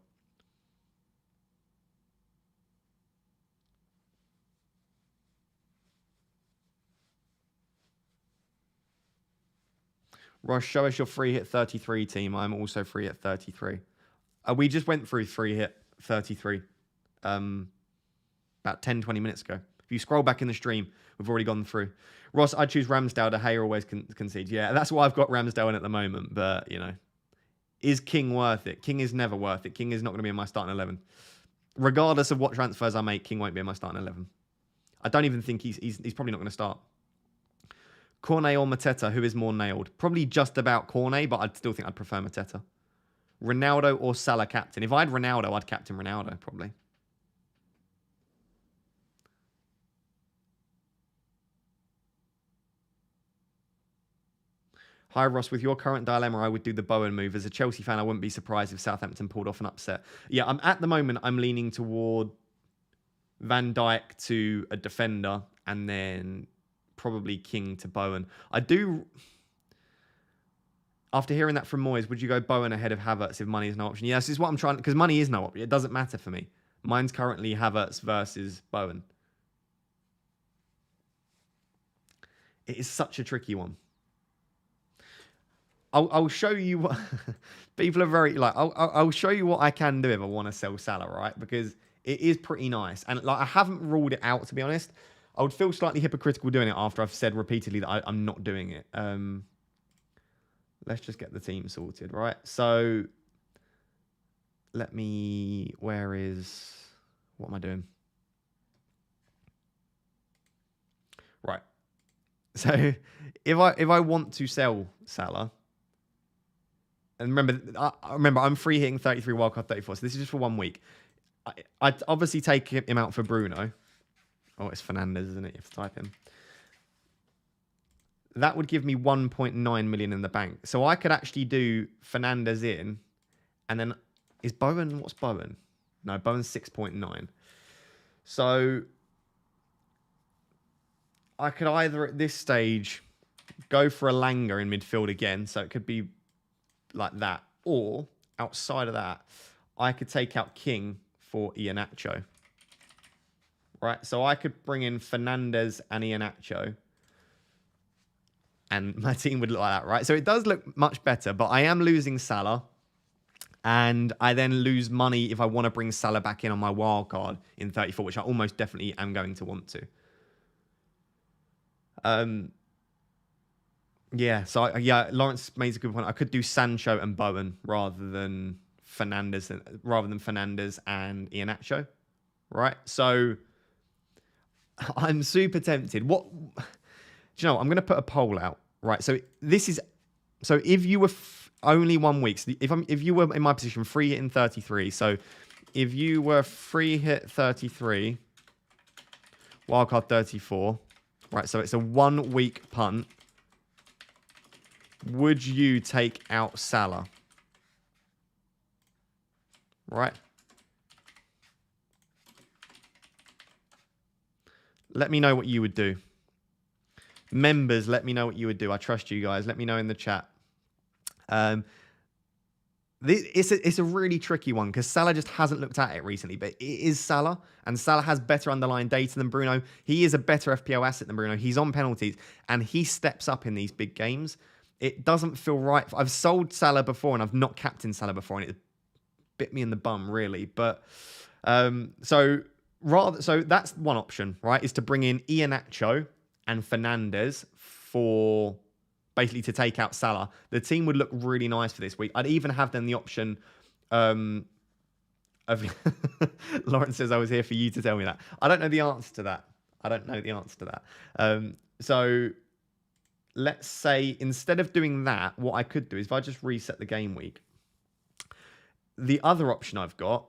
A: Ross, show us your free hit 33 team. I'm also free hit 33. We just went through free hit 33 about 10, 20 minutes ago. If you scroll back in the stream, we've already gone through. Ross, I'd choose Ramsdale. De Gea always concedes. Yeah, that's why I've got Ramsdale in at the moment. But, you know, is King worth it? King is never worth it. King is not going to be in my starting 11. Regardless of what transfers I make, King won't be in my starting 11. I don't even think he's probably not going to start. Cornet or Mateta, who is more nailed? Probably just about Cornet, but I'd still think I'd prefer Mateta. Ronaldo or Salah captain? If I had Ronaldo, I'd captain Ronaldo, probably. Hi, Ross. With your current dilemma, I would do the Bowen move. As a Chelsea fan, I wouldn't be surprised if Southampton pulled off an upset. Yeah, at the moment, I'm leaning toward Van Dijk to a defender and then probably King to Bowen. I do... After hearing that from Moyes, would you go Bowen ahead of Havertz if money is no option? Yes, this is what I'm trying... Because money is no option. It doesn't matter for me. Mine's currently Havertz versus Bowen. It is such a tricky one. I'll show you what... People are very... like, I'll show you what I can do if I want to sell Salah, right? Because it is pretty nice. And like, I haven't ruled it out, to be honest. I would feel slightly hypocritical doing it after I've said repeatedly that I'm not doing it. Let's just get the team sorted, right? So, let me... Where is... What am I doing? Right. So, if I want to sell Salah... And remember, I'm free hitting 33, wildcard 34. So, this is just for 1 week. I'd obviously take him out for Bruno. Oh, it's Fernandez, isn't it? You have to type in. That would give me 1.9 million in the bank. So I could actually do Fernandez in. And then, is Bowen... What's Bowen? No, Bowen's 6.9. So I could either at this stage go for a Langer in midfield again. So it could be like that. Or outside of that, I could take out King for Iheanacho. Right? So I could bring in Fernandez and Iheanacho. And my team would look like that, right? So it does look much better, but I am losing Salah. And I then lose money if I want to bring Salah back in on my wild card in 34, which I almost definitely am going to want to. Yeah, so Lawrence makes a good point. I could do Sancho and Bowen rather than Fernandez and Iheanacho, right? So I'm super tempted. What... Do you know, I'm going to put a poll out, right? So this is... So if you were only 1 week... So if you were in my position, free hit in 33. So if you were free hit 33, wildcard 34, right? So it's a 1 week punt. Would you take out Salah? Right? Let me know what you would do. Members, let me know what you would do. I trust you guys. Let me know in the chat. It's a really tricky one because Salah just hasn't looked at it recently, but it is Salah, and Salah has better underlying data than Bruno. He is a better FPL asset than Bruno. He's on penalties, and he steps up in these big games. It doesn't feel right. I've sold Salah before, and I've not captained Salah before, and it bit me in the bum, really. But so that's one option, right? Is to bring in Iheanacho and Fernandez for basically to take out Salah. The team would look really nice for this week. I'd even have them the option of... Lawrence says, I was here for you to tell me that. I don't know the answer to that. So let's say instead of doing that, what I could do is if I just reset the game week, the other option I've got,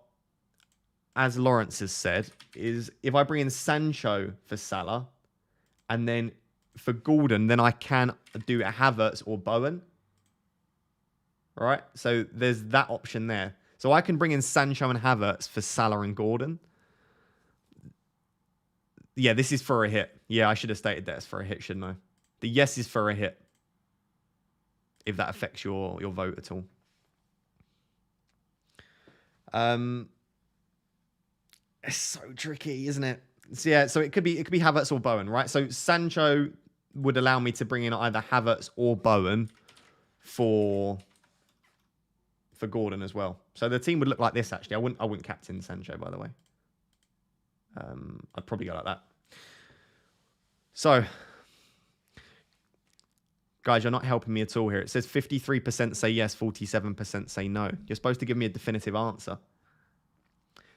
A: as Lawrence has said, is if I bring in Sancho for Salah, and then for Gordon, then I can do a Havertz or Bowen. Right? So there's that option there. So I can bring in Sancho and Havertz for Salah and Gordon. Yeah, this is for a hit. Yeah, I should have stated that it's for a hit, shouldn't I? The yes is for a hit. If that affects your vote at all. It's so tricky, isn't it? So yeah, so it could be Havertz or Bowen, right? So Sancho would allow me to bring in either Havertz or Bowen for Gordon as well. So the team would look like this actually. I wouldn't captain Sancho, by the way. I'd probably go like that. So guys, you're not helping me at all here. It says 53% say yes, 47% say no. You're supposed to give me a definitive answer.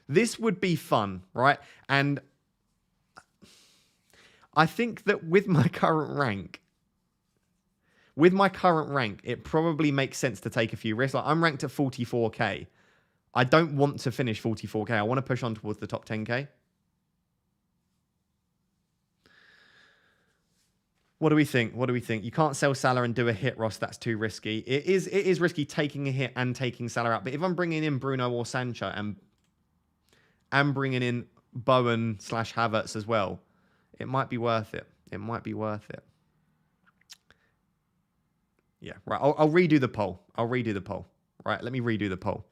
A: This would be fun, right? And I think that with my current rank, With my current rank, it probably makes sense to take a few risks. Like I'm ranked at 44k. I don't want to finish 44k. I want to push on towards the top 10k. What do we think? What do we think? You can't sell Salah and do a hit, Ross. That's too risky. It is risky taking a hit and taking Salah out. But if I'm bringing in Bruno or Sancho and bringing in Bowen / Havertz as well, it might be worth it. It might be worth it. Yeah, right. I'll redo the poll. I'll redo the poll. Right, let me redo the poll.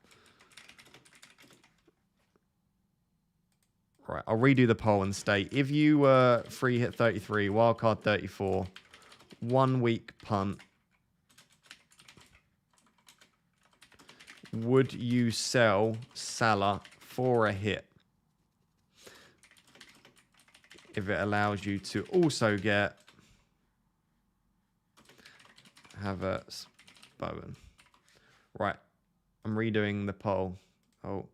A: Right, I'll redo the poll and state, if you were free hit 33, wildcard 34, 1 week punt, would you sell Salah for a hit? If it allows you to also get Havertz, Bowen. Right, I'm redoing the poll. Oh.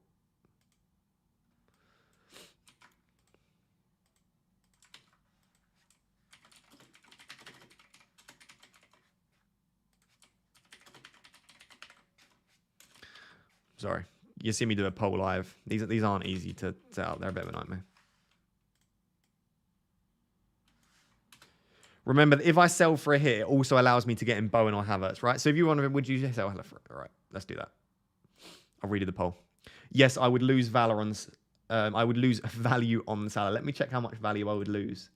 A: Sorry, you see me do a poll live. These aren't easy to set up. They're a bit of a nightmare. Remember, that if I sell for a hit, it also allows me to get in Bowen or Havertz, right? So if you want to, would you sell for it? All right, let's do that. I'll redo the poll. Yes, I would lose I would lose value on Salah. Let me check how much value I would lose.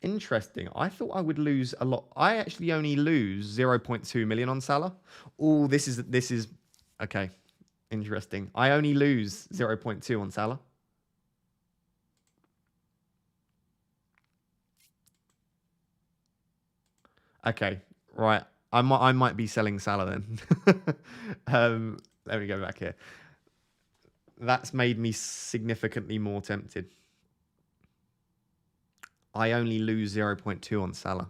A: Interesting. I thought I would lose a lot. I actually only lose 0.2 million on Salah. Oh, this is okay. Interesting. I only lose 0.2 on Salah. Okay, right. I might be selling Salah then. Let me go back here. That's made me significantly more tempted. I only lose 0.2 on Salah.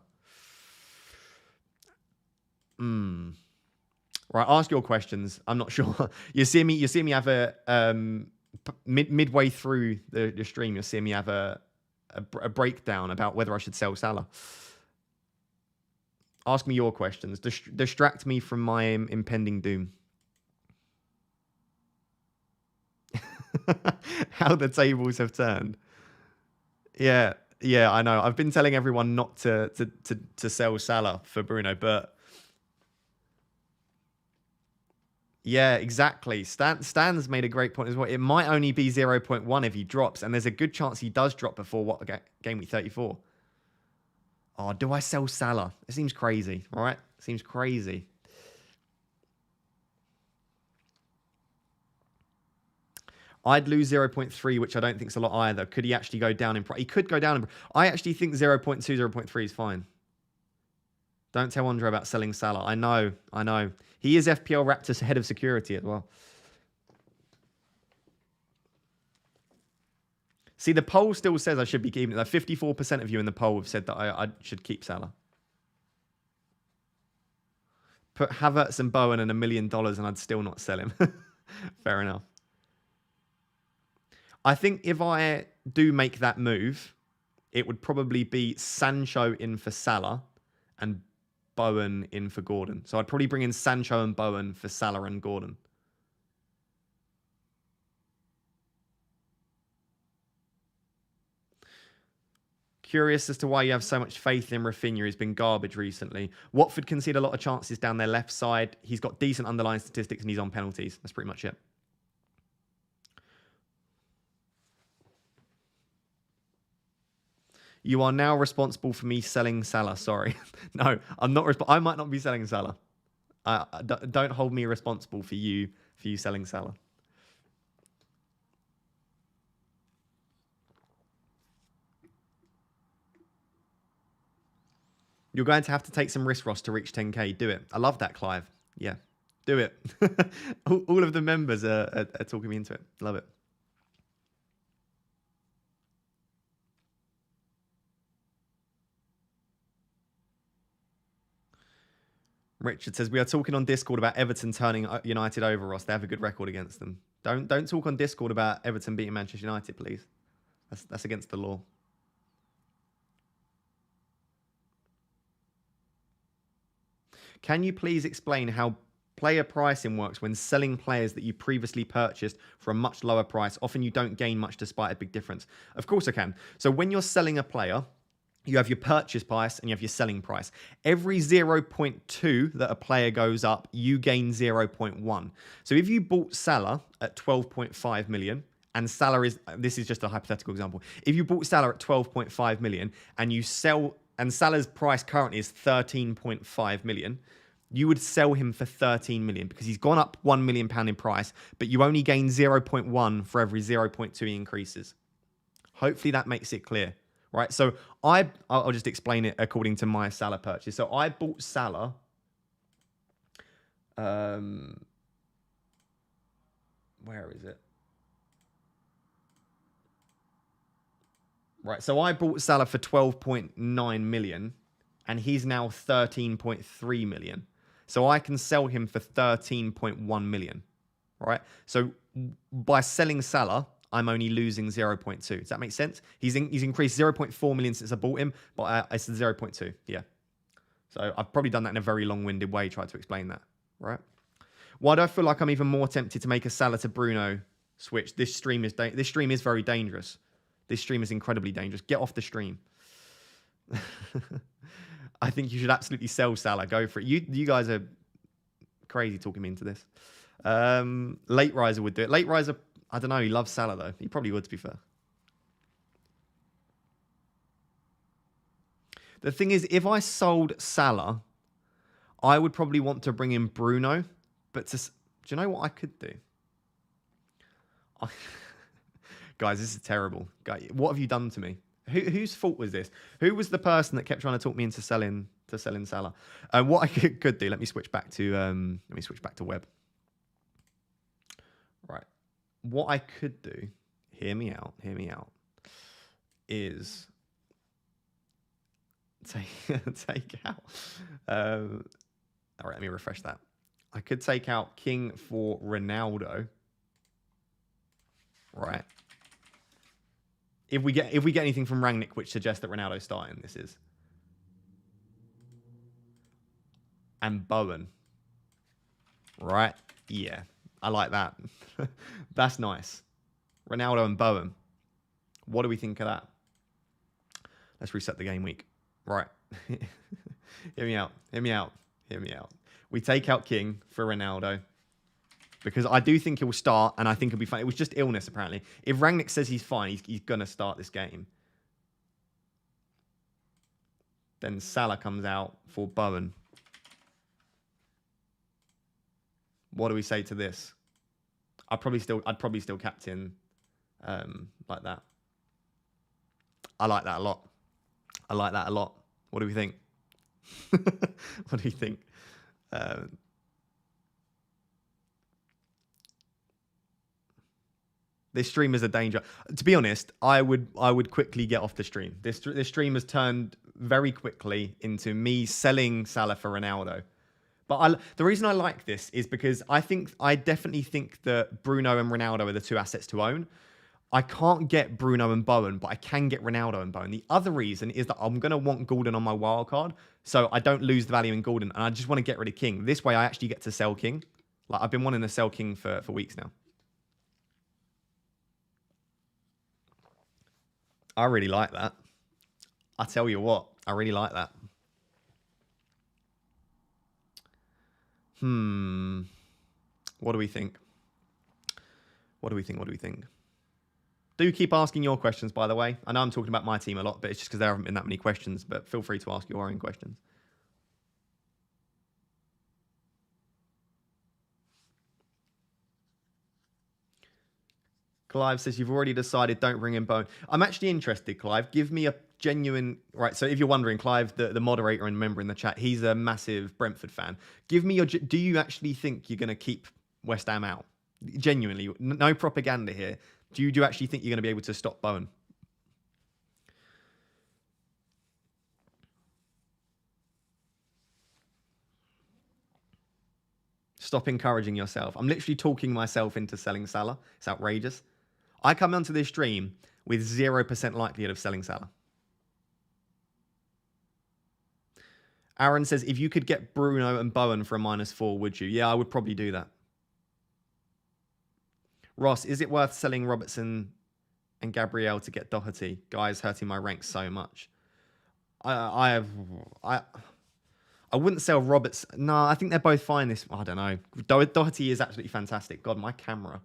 A: Right, ask your questions. I'm not sure. You see me have a midway through the stream. You'll see me have a breakdown about whether I should sell Salah. Ask me your questions. Distract me from my impending doom. How the tables have turned. Yeah, I know. I've been telling everyone not to sell Salah for Bruno, but yeah, exactly. Stan's made a great point as well. It might only be 0.1 if he drops, and there's a good chance he does drop before game week 34. Oh, do I sell Salah? It seems crazy, all right? Seems crazy. I'd lose 0.3, which I don't think is a lot either. Could he actually go down in price? He could go down in price. I actually think 0.2, 0.3 is fine. Don't tell Andre about selling Salah. I know. He is FPL Raptors head of security as well. See, the poll still says I should be keeping it. Like 54% of you in the poll have said that I should keep Salah. Put Havertz and Bowen and $1 million and I'd still not sell him. Fair enough. I think if I do make that move, it would probably be Sancho in for Salah and Bowen in for Gordon. So I'd probably bring in Sancho and Bowen for Salah and Gordon. Curious as to why you have so much faith in Rafinha. He's been garbage recently. Watford concede a lot of chances down their left side. He's got decent underlying statistics and he's on penalties. That's pretty much it. You are now responsible for me selling Salah. Sorry. No, I'm not. I might not be selling Salah. Don't hold me responsible for you selling Salah. You're going to have to take some risk, Ross, to reach 10k. Do it. I love that, Clive. Yeah, do it. all of the members are talking me into it. Love it. Richard says, we are talking on Discord about Everton turning United over, Ross. They have a good record against them. Don't talk on Discord about Everton beating Manchester United, please. That's against the law. Can you please explain how player pricing works when selling players that you previously purchased for a much lower price? Often you don't gain much despite a big difference. Of course I can. So when you're selling a player, you have your purchase price and you have your selling price. Every 0.2 that a player goes up, you gain 0.1. So if you bought Salah at 12.5 million, and Salah is, this is just a hypothetical example. If you bought Salah at 12.5 million and you sell, and Salah's price currently is 13.5 million, you would sell him for 13 million because he's gone up £1 million in price, but you only gain 0.1 for every 0.2 he increases. Hopefully that makes it clear, right? So I'll just explain it according to my Salah purchase. So I bought Salah. Where is it? Right, so I bought Salah for 12.9 million, and he's now 13.3 million. So I can sell him for 13.1 million, right? So by selling Salah, I'm only losing 0.2. Does that make sense? He's increased 0.4 million since I bought him, but it's 0.2, yeah. So I've probably done that in a very long-winded way, tried to explain that, right? Why do I feel like I'm even more tempted to make a Salah to Bruno switch? This stream is very dangerous. This stream is incredibly dangerous. Get off the stream. I think you should absolutely sell Salah. Go for it. You guys are crazy talking me into this. Late Riser would do it. Late Riser, I don't know. He loves Salah, though. He probably would, to be fair. The thing is, if I sold Salah, I would probably want to bring in Bruno. But do you know what I could do? Guys, this is terrible. Guys, what have you done to me? Whose fault was this? Who was the person that kept trying to talk me into selling Salah? What I could do? Let me switch back to web. Right. What I could do? Hear me out. Is take out. All right. Let me refresh that. I could take out King for Ronaldo. Right. If we get anything from Rangnick which suggests that Ronaldo's starting, this is. And Bowen. Right? Yeah. I like that. That's nice. Ronaldo and Bowen. What do we think of that? Let's reset the game week. Right. Hear me out. We take out King for Ronaldo. Because I do think he'll start, and I think he'll be fine. It was just illness, apparently. If Rangnick says he's fine, he's going to start this game. Then Salah comes out for Bowen. What do we say to this? I'd probably still captain like that. I like that a lot. What do we think? What do you think? This stream is a danger. To be honest, I would quickly get off the stream. This stream has turned very quickly into me selling Salah for Ronaldo. But the reason I like this is because I definitely think that Bruno and Ronaldo are the two assets to own. I can't get Bruno and Bowen, but I can get Ronaldo and Bowen. The other reason is that I'm going to want Gordon on my wildcard, so I don't lose the value in Gordon, and I just want to get rid of King. This way, I actually get to sell King. Like I've been wanting to sell King for weeks now. I really like that. I tell you what, I really like that. What do we think? Do keep asking your questions, by the way. I know I'm talking about my team a lot, but it's just because there haven't been that many questions, but feel free to ask your own questions. Clive says, you've already decided, don't bring in Bowen. I'm actually interested, Clive. Give me a genuine... Right, so if you're wondering, Clive, the moderator and member in the chat, he's a massive Brentford fan. Give me your... Do you actually think you're going to keep West Ham out? Genuinely. No propaganda here. Do you actually think you're going to be able to stop Bowen? Stop encouraging yourself. I'm literally talking myself into selling Salah. It's outrageous. I come onto this stream with 0% likelihood of selling Salah. Aaron says, if you could get Bruno and Bowen for a -4, would you? Yeah, I would probably do that. Ross, is it worth selling Robertson and Gabriel to get Doherty? Guys, hurting my ranks so much. I wouldn't sell Roberts. No, I think they're both fine. I don't know. Doherty is absolutely fantastic. God, my camera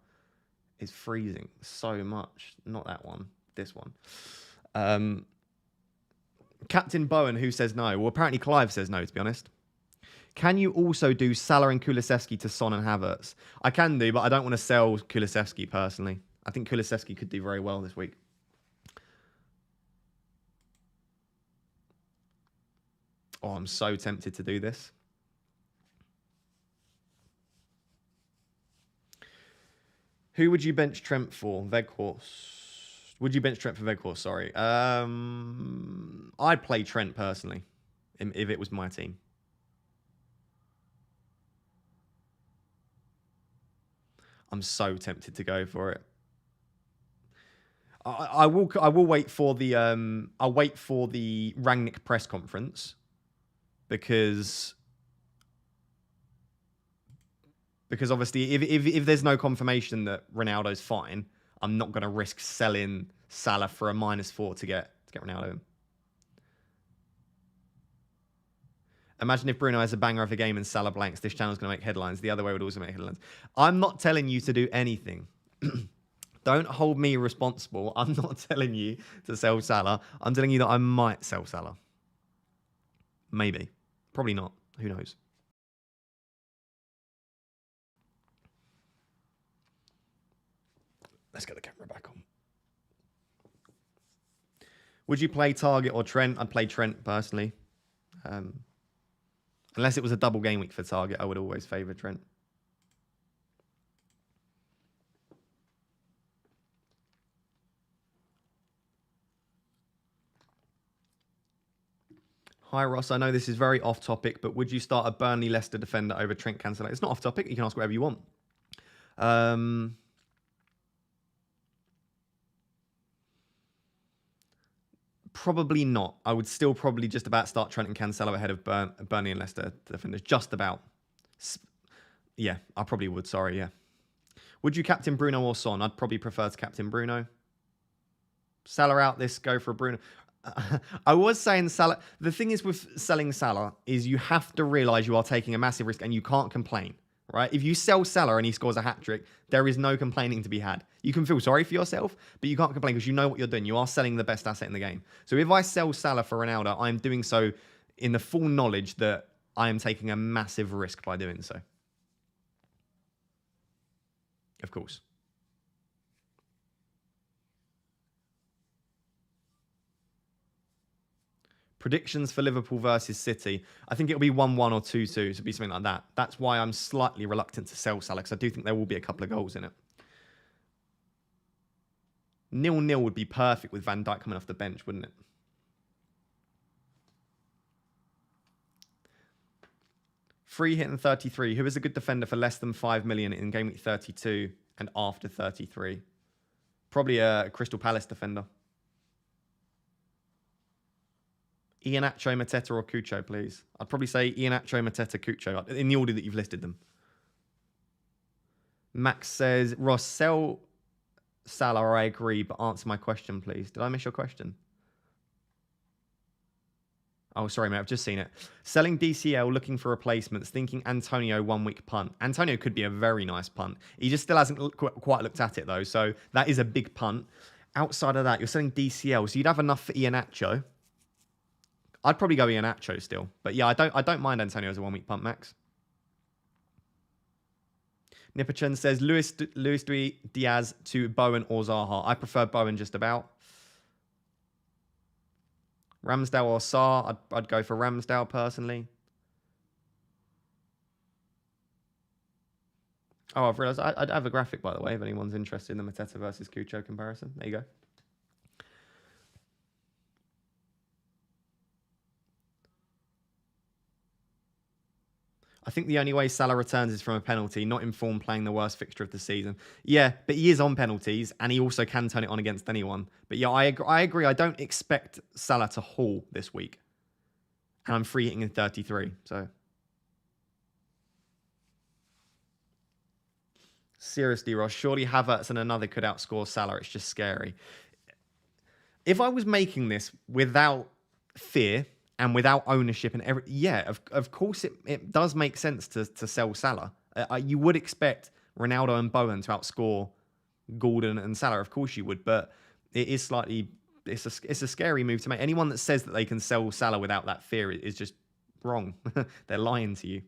A: is freezing so much. Not that one. This one. Captain Bowen, who says no? Well, apparently Clive says no, to be honest. Can you also do Salah and Kulusevski to Son and Havertz? I can do, but I don't want to sell Kulusevski personally. I think Kulusevski could do very well this week. Oh, I'm so tempted to do this. Who would you bench Trent for? Weghorst. Would you bench Trent for Weghorst? Sorry. I'd play Trent personally if it was my team. I'm so tempted to go for it. I will wait for the I'll wait for the Rangnick press conference because obviously if there's no confirmation that Ronaldo's fine, I'm not going to risk selling Salah for a -4 to get Ronaldo in. Imagine if Bruno has a banger of a game and Salah blanks. This channel's going to make headlines. The other way would also make headlines. I'm not telling you to do anything. Don't hold me responsible. I'm not telling you to sell Salah. I'm telling you that I might sell Salah. Maybe. Probably not. Who knows? Let's get the camera back on. Would you play Target or Trent? I'd play Trent personally. Unless it was a double game week for Target, I would always favour Trent. Hi, Ross. I know this is very off topic, but would you start a Burnley Leicester defender over Trent Cancelo? It's not off topic. You can ask whatever you want. Probably not. I would still probably just about start Trent and Cancelo ahead of Burnley and Leicester defenders. Just about. Yeah, I probably would. Sorry, yeah. Would you captain Bruno or Son? I'd probably prefer to captain Bruno. Salah out this, go for Bruno. I was saying Salah. The thing is with selling Salah is you have to realise you are taking a massive risk and you can't complain. Right? If you sell Salah and he scores a hat-trick, there is no complaining to be had. You can feel sorry for yourself, but you can't complain because you know what you're doing. You are selling the best asset in the game. So if I sell Salah for Ronaldo, I'm doing so in the full knowledge that I am taking a massive risk by doing so. Of course. Predictions for Liverpool versus City. I think it'll be 1-1 or 2-2. So it'll be something like that. That's why I'm slightly reluctant to sell Salah because I do think there will be a couple of goals in it. 0-0 would be perfect with Van Dijk coming off the bench, wouldn't it? Free hit and 33. Who is a good defender for less than 5 million in game week 32 and after 33? Probably a Crystal Palace defender. Iheanacho, Mateta, or Cucho, please. I'd probably say Iheanacho, Mateta, Cucho, in the order that you've listed them. Max says, Ross, sell Salah, I agree, but answer my question, please. Did I miss your question? Oh, sorry, mate, I've just seen it. Selling DCL, looking for replacements, thinking Antonio 1 week punt. Antonio could be a very nice punt. He just still hasn't quite looked at it, though, so that is a big punt. Outside of that, you're selling DCL, so you'd have enough for Iheanacho. I'd probably go Iheanacho still. But yeah, I don't mind Antonio as a 1 week punt, Max. Nipperchen says, Luis Diaz to Bowen or Zaha. I prefer Bowen just about. Ramsdale or Sarr. I'd go for Ramsdale personally. Oh, I've realised I'd have a graphic, by the way, if anyone's interested in the Mateta versus Cucho comparison. There you go. I think the only way Salah returns is from a penalty, not in form playing the worst fixture of the season. Yeah, but he is on penalties, and he also can turn it on against anyone. But yeah, I agree. I don't expect Salah to haul this week. And I'm free hitting in 33. So seriously, Ross, surely Havertz and another could outscore Salah. It's just scary. If I was making this without fear and without ownership and of course it does make sense to sell Salah. You would expect Ronaldo and Bowen to outscore Gordon and Salah, of course you would, but it is slightly, it's a scary move to make. Anyone that says that they can sell Salah without that fear is just wrong. They're lying to you.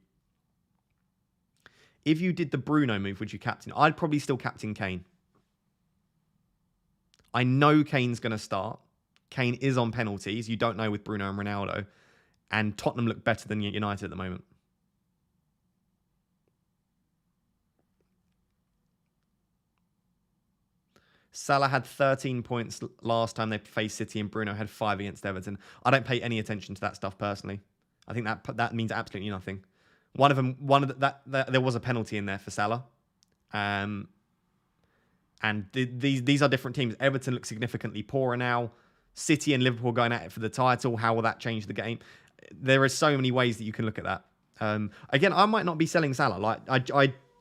A: If you did the Bruno move, would you captain? I'd probably still captain Kane. I know Kane's going to start. Kane is on penalties. You don't know with Bruno and Ronaldo. And Tottenham look better than United at the moment. Salah had 13 points last time they faced City, and Bruno had 5 against Everton. I don't pay any attention to that stuff personally. I think that means absolutely nothing. There was a penalty in there for Salah. And these are different teams. Everton look significantly poorer now. City and Liverpool going at it for the title. How will that change the game? There are so many ways that you can look at that. Again, I might not be selling Salah. Like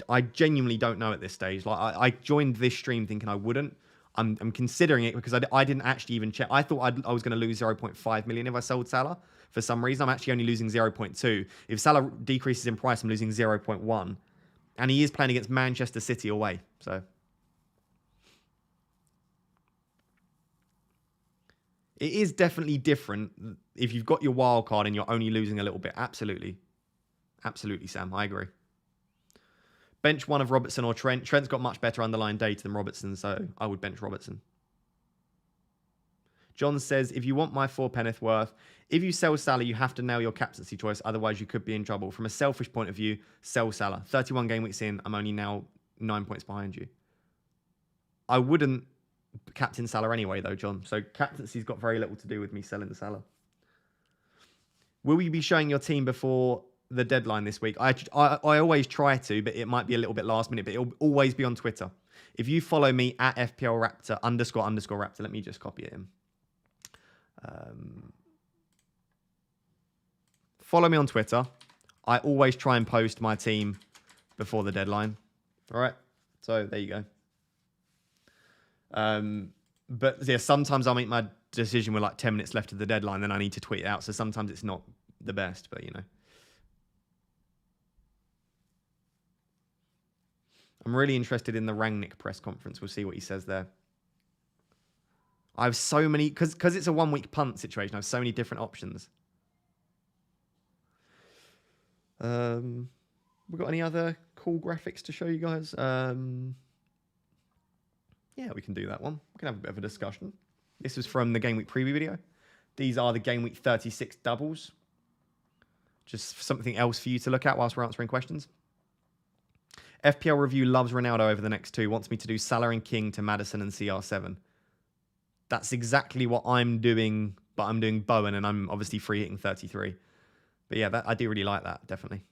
A: I genuinely don't know at this stage. Like I joined this stream thinking I wouldn't. I'm considering it because I didn't actually even check. I thought I was going to lose 0.5 million if I sold Salah. For some reason, I'm actually only losing 0.2. If Salah decreases in price, I'm losing 0.1. And he is playing against Manchester City away. So it is definitely different if you've got your wild card and you're only losing a little bit. Absolutely. Absolutely, Sam. I agree. Bench one of Robertson or Trent. Trent's got much better underlying data than Robertson, so I would bench Robertson. John says, if you want my 4 penneth worth, if you sell Salah, you have to nail your captaincy choice. Otherwise, you could be in trouble. From a selfish point of view, sell Salah. 31 game weeks in, I'm only now 9 points behind you. I wouldn't captain Salah anyway, though, John. So captaincy's got very little to do with me selling Salah. Will you be showing your team before the deadline this week? I always try to, but it might be a little bit last minute, but it'll always be on Twitter. If you follow me at FPL Raptor __ Raptor, let me just copy it in. Follow me on Twitter. I always try and post my team before the deadline. All right. So there you go. But yeah, sometimes I'll make my decision with like 10 minutes left of the deadline, then I need to tweet it out. So sometimes it's not the best, but you know. I'm really interested in the Rangnick press conference. We'll see what he says there. I have so many, because it's a 1 week punt situation, I have so many different options. We got any other cool graphics to show you guys? Yeah, we can do that one. We can have a bit of a discussion. This is from the Game Week preview video. These are the Game Week 36 doubles. Just something else for you to look at whilst we're answering questions. FPL Review loves Ronaldo over the next 2. Wants me to do Salah and King to Maddison and CR7. That's exactly what I'm doing, but I'm doing Bowen, and I'm obviously free hitting 33. But yeah, I do really like that, definitely.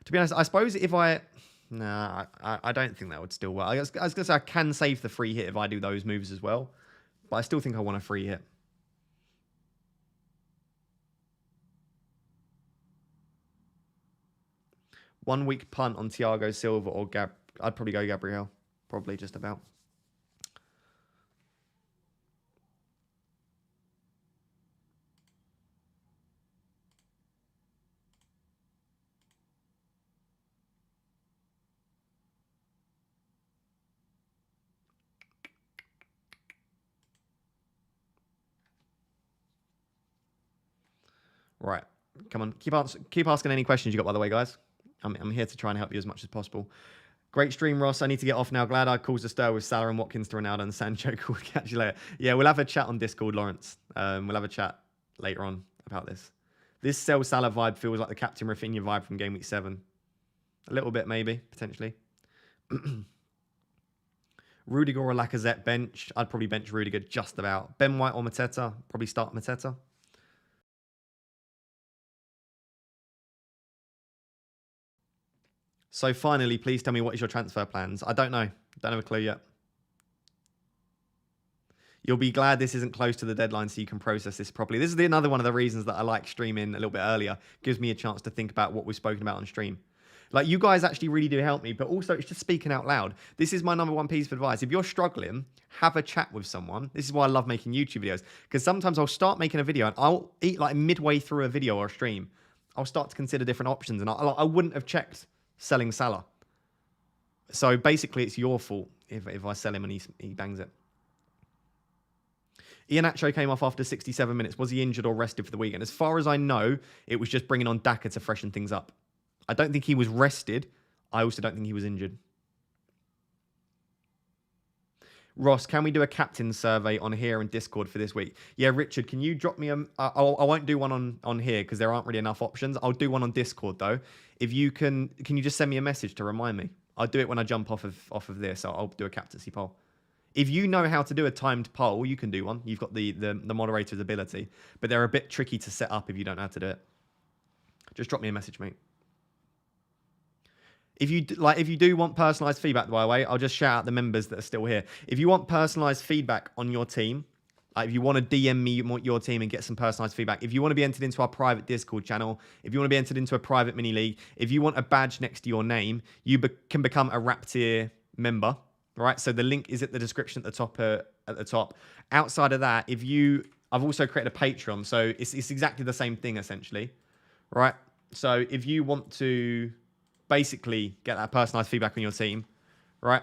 A: To be honest, I suppose if I don't think that would still work. I was going to say I can save the free hit if I do those moves as well, but I still think I want a free hit. One week punt on Thiago Silva or I'd probably go Gabriel. Probably just about. Right. Come on. Keep asking any questions you got, by the way, guys. I'm here to try and help you as much as possible. Great stream, Ross. I need to get off now. Glad I caused a stir with Salah and Watkins to Ronaldo and Sancho. Cool. Catch you later. Yeah, we'll have a chat on Discord, Lawrence. We'll have a chat later on about this. This sell Salah vibe feels like the Captain Rafinha vibe from Game Week 7. A little bit, maybe, potentially. Rudiger or Lacazette bench. I'd probably bench Rudiger just about. Ben White or Mateta. Probably start Mateta. So finally, please tell me what is your transfer plans. I don't know. Don't have a clue yet. You'll be glad this isn't close to the deadline so you can process this properly. This is another one of the reasons that I like streaming a little bit earlier. Gives me a chance to think about what we've spoken about on stream. Like, you guys actually really do help me, but also it's just speaking out loud. This is my number one piece of advice. If you're struggling, have a chat with someone. This is why I love making YouTube videos, because sometimes I'll start making a video and I'll eat like midway through a video or a stream. I'll start to consider different options, and I wouldn't have checked selling Salah. So basically, it's your fault if I sell him and he bangs it. Iheanacho came off after 67 minutes. Was he injured or rested for the weekend? As far as I know, it was just bringing on Daka to freshen things up. I don't think he was rested. I also don't think he was injured. Ross, can we do a captain survey on here and Discord for this week? Yeah, Richard, can you drop me a... I won't do one on here because there aren't really enough options. I'll do one on Discord, though. If you can you just send me a message to remind me? I'll do it when I jump off of this. I'll do a captaincy poll. If you know how to do a timed poll, you can do one. You've got the moderator's ability. But they're a bit tricky to set up if you don't know how to do it. Just drop me a message, mate. If you do want personalized feedback, by the way, I'll just shout out the members that are still here. If you want personalized feedback on your team, like if you want to DM me your team and get some personalized feedback, if you want to be entered into our private Discord channel, if you want to be entered into a private mini league, if you want a badge next to your name, you can become a Rap Tier member. Right, so the link is at the description at the top. Outside of that, I've also created a Patreon, so it's exactly the same thing essentially. Right, so if you want to basically get that personalized feedback on your team, right,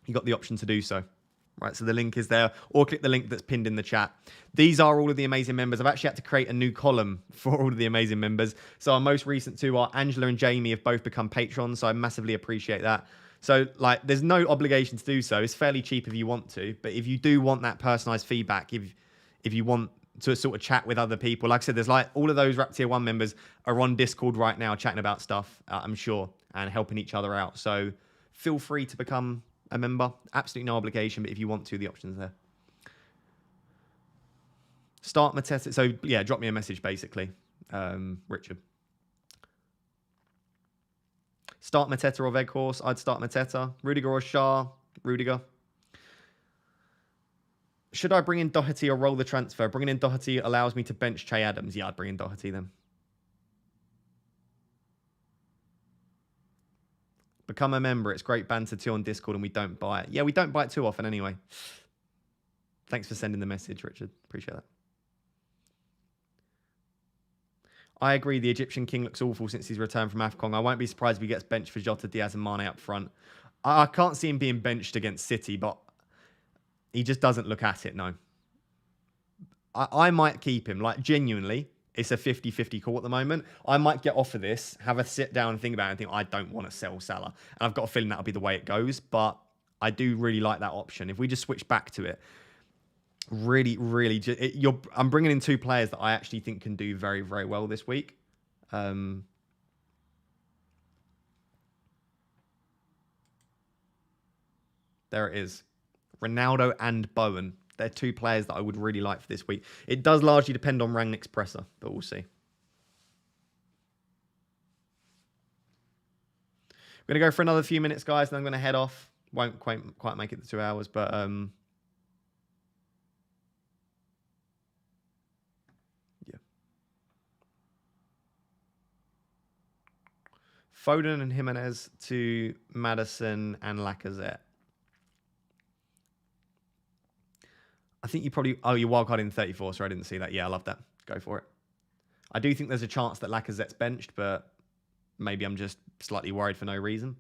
A: you got the option to do so. Right, so the link is there, or click the link that's pinned in the chat. These are all of the amazing members. I've actually had to create a new column for all of the amazing members. So our most recent two are Angela and Jamie have both become patrons, so I massively appreciate that. So, like, there's no obligation to do so. It's fairly cheap if you want to, but if you do want that personalized feedback, if you want to sort of chat with other people, like I said, there's like all of those Rap Tier 1 members are on Discord right now chatting about stuff, I'm sure, and helping each other out. So feel free to become a member. Absolutely no obligation, but if you want to, the option's there. Start Mateta. So, yeah, drop me a message, basically, Richard. Start Mateta or Weghorst. I'd start Mateta. Rudiger or Shah. Rudiger. Should I bring in Doherty or roll the transfer? Bringing in Doherty allows me to bench Che Adams. Yeah, I'd bring in Doherty then. Become a member. It's great banter too on Discord and we don't buy it. Yeah, we don't buy it too often anyway. Thanks for sending the message, Richard. Appreciate that. I agree. The Egyptian king looks awful since he's returned from AFCON. I won't be surprised if he gets benched for Jota, Diaz and Mane up front. I can't see him being benched against City, but he just doesn't look at it, no. I might keep him. Like, genuinely, it's a 50-50 call at the moment. I might get off of this, have a sit down and think about it and think, I don't want to sell Salah. And I've got a feeling that'll be the way it goes, but I do really like that option. If we just switch back to it, really, I'm bringing in two players that I actually think can do very, very well this week. There it is. Ronaldo and Bowen. They're two players that I would really like for this week. It does largely depend on Rangnick's presser, but we'll see. We're going to go for another few minutes, guys, and I'm going to head off. Won't quite make it the 2 hours, but... Foden and Jimenez to Maddison and Lacazette. I think you probably... Oh, you wildcard in 34, so I didn't see that. Yeah, I love that. Go for it. I do think there's a chance that Lacazette's benched, but maybe I'm just slightly worried for no reason.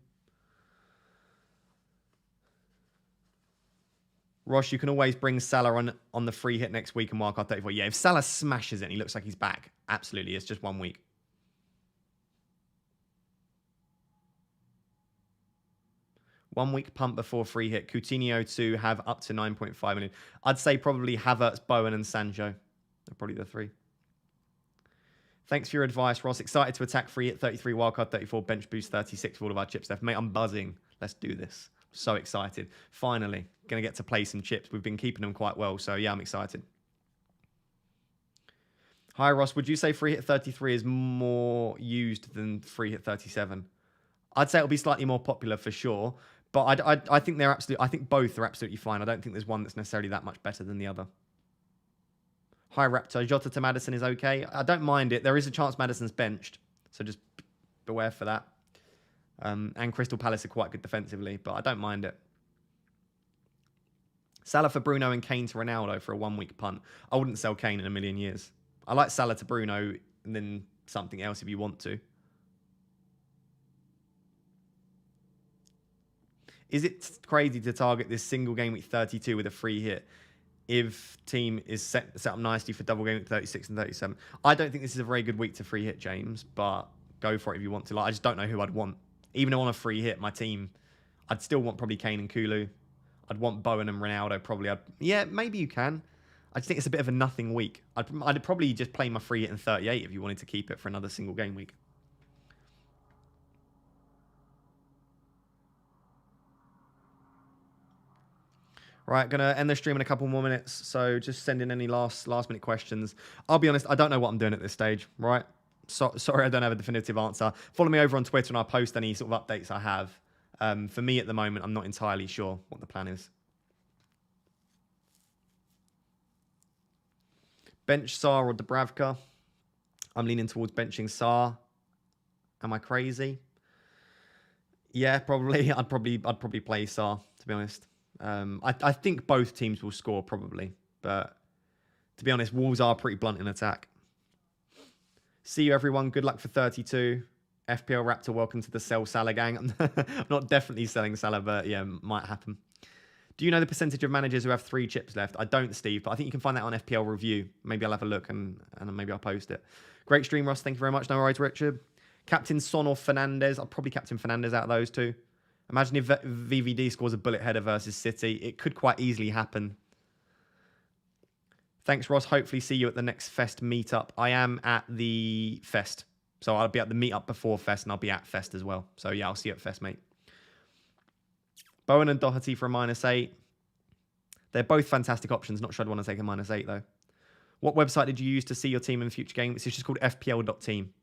A: Ross, you can always bring Salah on the free hit next week and wildcard 34. Yeah, if Salah smashes it and he looks like he's back, absolutely. It's just 1 week. One week punt before free hit. Coutinho to have up to 9.5 million. I'd say probably Havertz, Bowen, and Sancho. They're probably the three. Thanks for your advice, Ross. Excited to attack free hit 33, wildcard 34, bench boost 36 for all of our chips left. Mate, I'm buzzing. Let's do this. So excited. Finally, going to get to play some chips. We've been keeping them quite well, so yeah, I'm excited. Hi, Ross. Would you say free hit 33 is more used than free hit 37? I'd say it'll be slightly more popular for sure. But I think I think both are absolutely fine. I don't think there's one that's necessarily that much better than the other. Hi, Raptor. Jota to Maddison is okay. I don't mind it. There is a chance Maddison's benched, so just beware for that. And Crystal Palace are quite good defensively, but I don't mind it. Salah for Bruno and Kane to Ronaldo for a 1 week punt. I wouldn't sell Kane in a million years. I like Salah to Bruno and then something else if you want to. Is it crazy to target this single game week 32 with a free hit if team is set up nicely for double game week 36 and 37? I don't think this is a very good week to free hit, James, but go for it if you want to. Like, I just don't know who I'd want. Even on a free hit, my team, I'd still want probably Kane and Kulu. I'd want Bowen and Ronaldo probably. Yeah, maybe you can. I just think it's a bit of a nothing week. I'd probably just play my free hit in 38 if you wanted to keep it for another single game week. Right, going to end the stream in a couple more minutes. So just send in any last minute questions. I'll be honest, I don't know what I'm doing at this stage, right? Sorry, I don't have a definitive answer. Follow me over on Twitter and I'll post any sort of updates I have. For me at the moment, I'm not entirely sure what the plan is. Bench Saar or Dubravka? I'm leaning towards benching Saar. Am I crazy? Yeah, probably. I'd probably play Saar, to be honest. I think both teams will score probably, but to be honest, Wolves are pretty blunt in attack. See you, everyone. Good luck for 32. FPL Raptor, welcome to the Sell Salah gang. I'm not definitely selling Salah, but yeah, might happen. Do you know the percentage of managers who have 3 chips left? I don't, Steve, but I think you can find that on FPL Review. Maybe I'll have a look and maybe I'll post it. Great stream, Ross. Thank you very much. No worries, Richard. Captain Son or Fernandez? I'll probably captain Fernandez out of those two. Imagine if VVD scores a bullet header versus City. It could quite easily happen. Thanks, Ross. Hopefully see you at the next Fest meetup. I am at the Fest. So I'll be at the meetup before Fest and I'll be at Fest as well. So yeah, I'll see you at Fest, mate. Bowen and Doherty for a -8. They're both fantastic options. Not sure I'd want to take a -8 though. What website did you use to see your team in future games? It's just called fpl.team.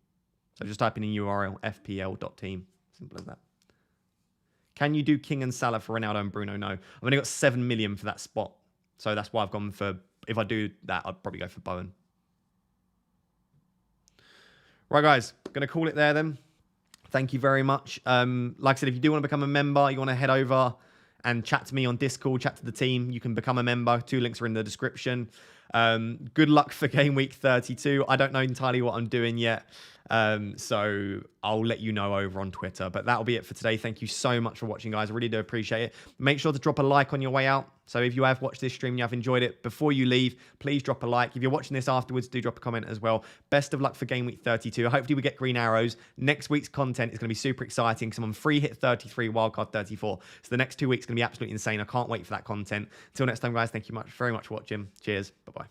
A: So just type in a URL, fpl.team. Simple as that. Can you do King and Salah for Ronaldo and Bruno? No. I've only got 7 million for that spot. So that's why I've gone for, if I do that, I'd probably go for Bowen. Right, guys. Going to call it there then. Thank you very much. Like I said, if you do want to become a member, you want to head over and chat to me on Discord, chat to the team, you can become a member. 2 links are in the description. Good luck for game week 32. I don't know entirely what I'm doing yet. So I'll let you know over on Twitter. But that'll be it for today. Thank you so much for watching, guys. I really do appreciate it. Make sure to drop a like on your way out. So if you have watched this stream and you have enjoyed it, before you leave, please drop a like. If you're watching this afterwards, do drop a comment as well. Best of luck for game week 32. Hopefully we get green arrows. Next week's content is going to be super exciting because I'm on free hit 33, wildcard 34. So the next 2 weeks are going to be absolutely insane. I can't wait for that content. Until next time, guys, thank you very much for watching. Cheers. Bye-bye.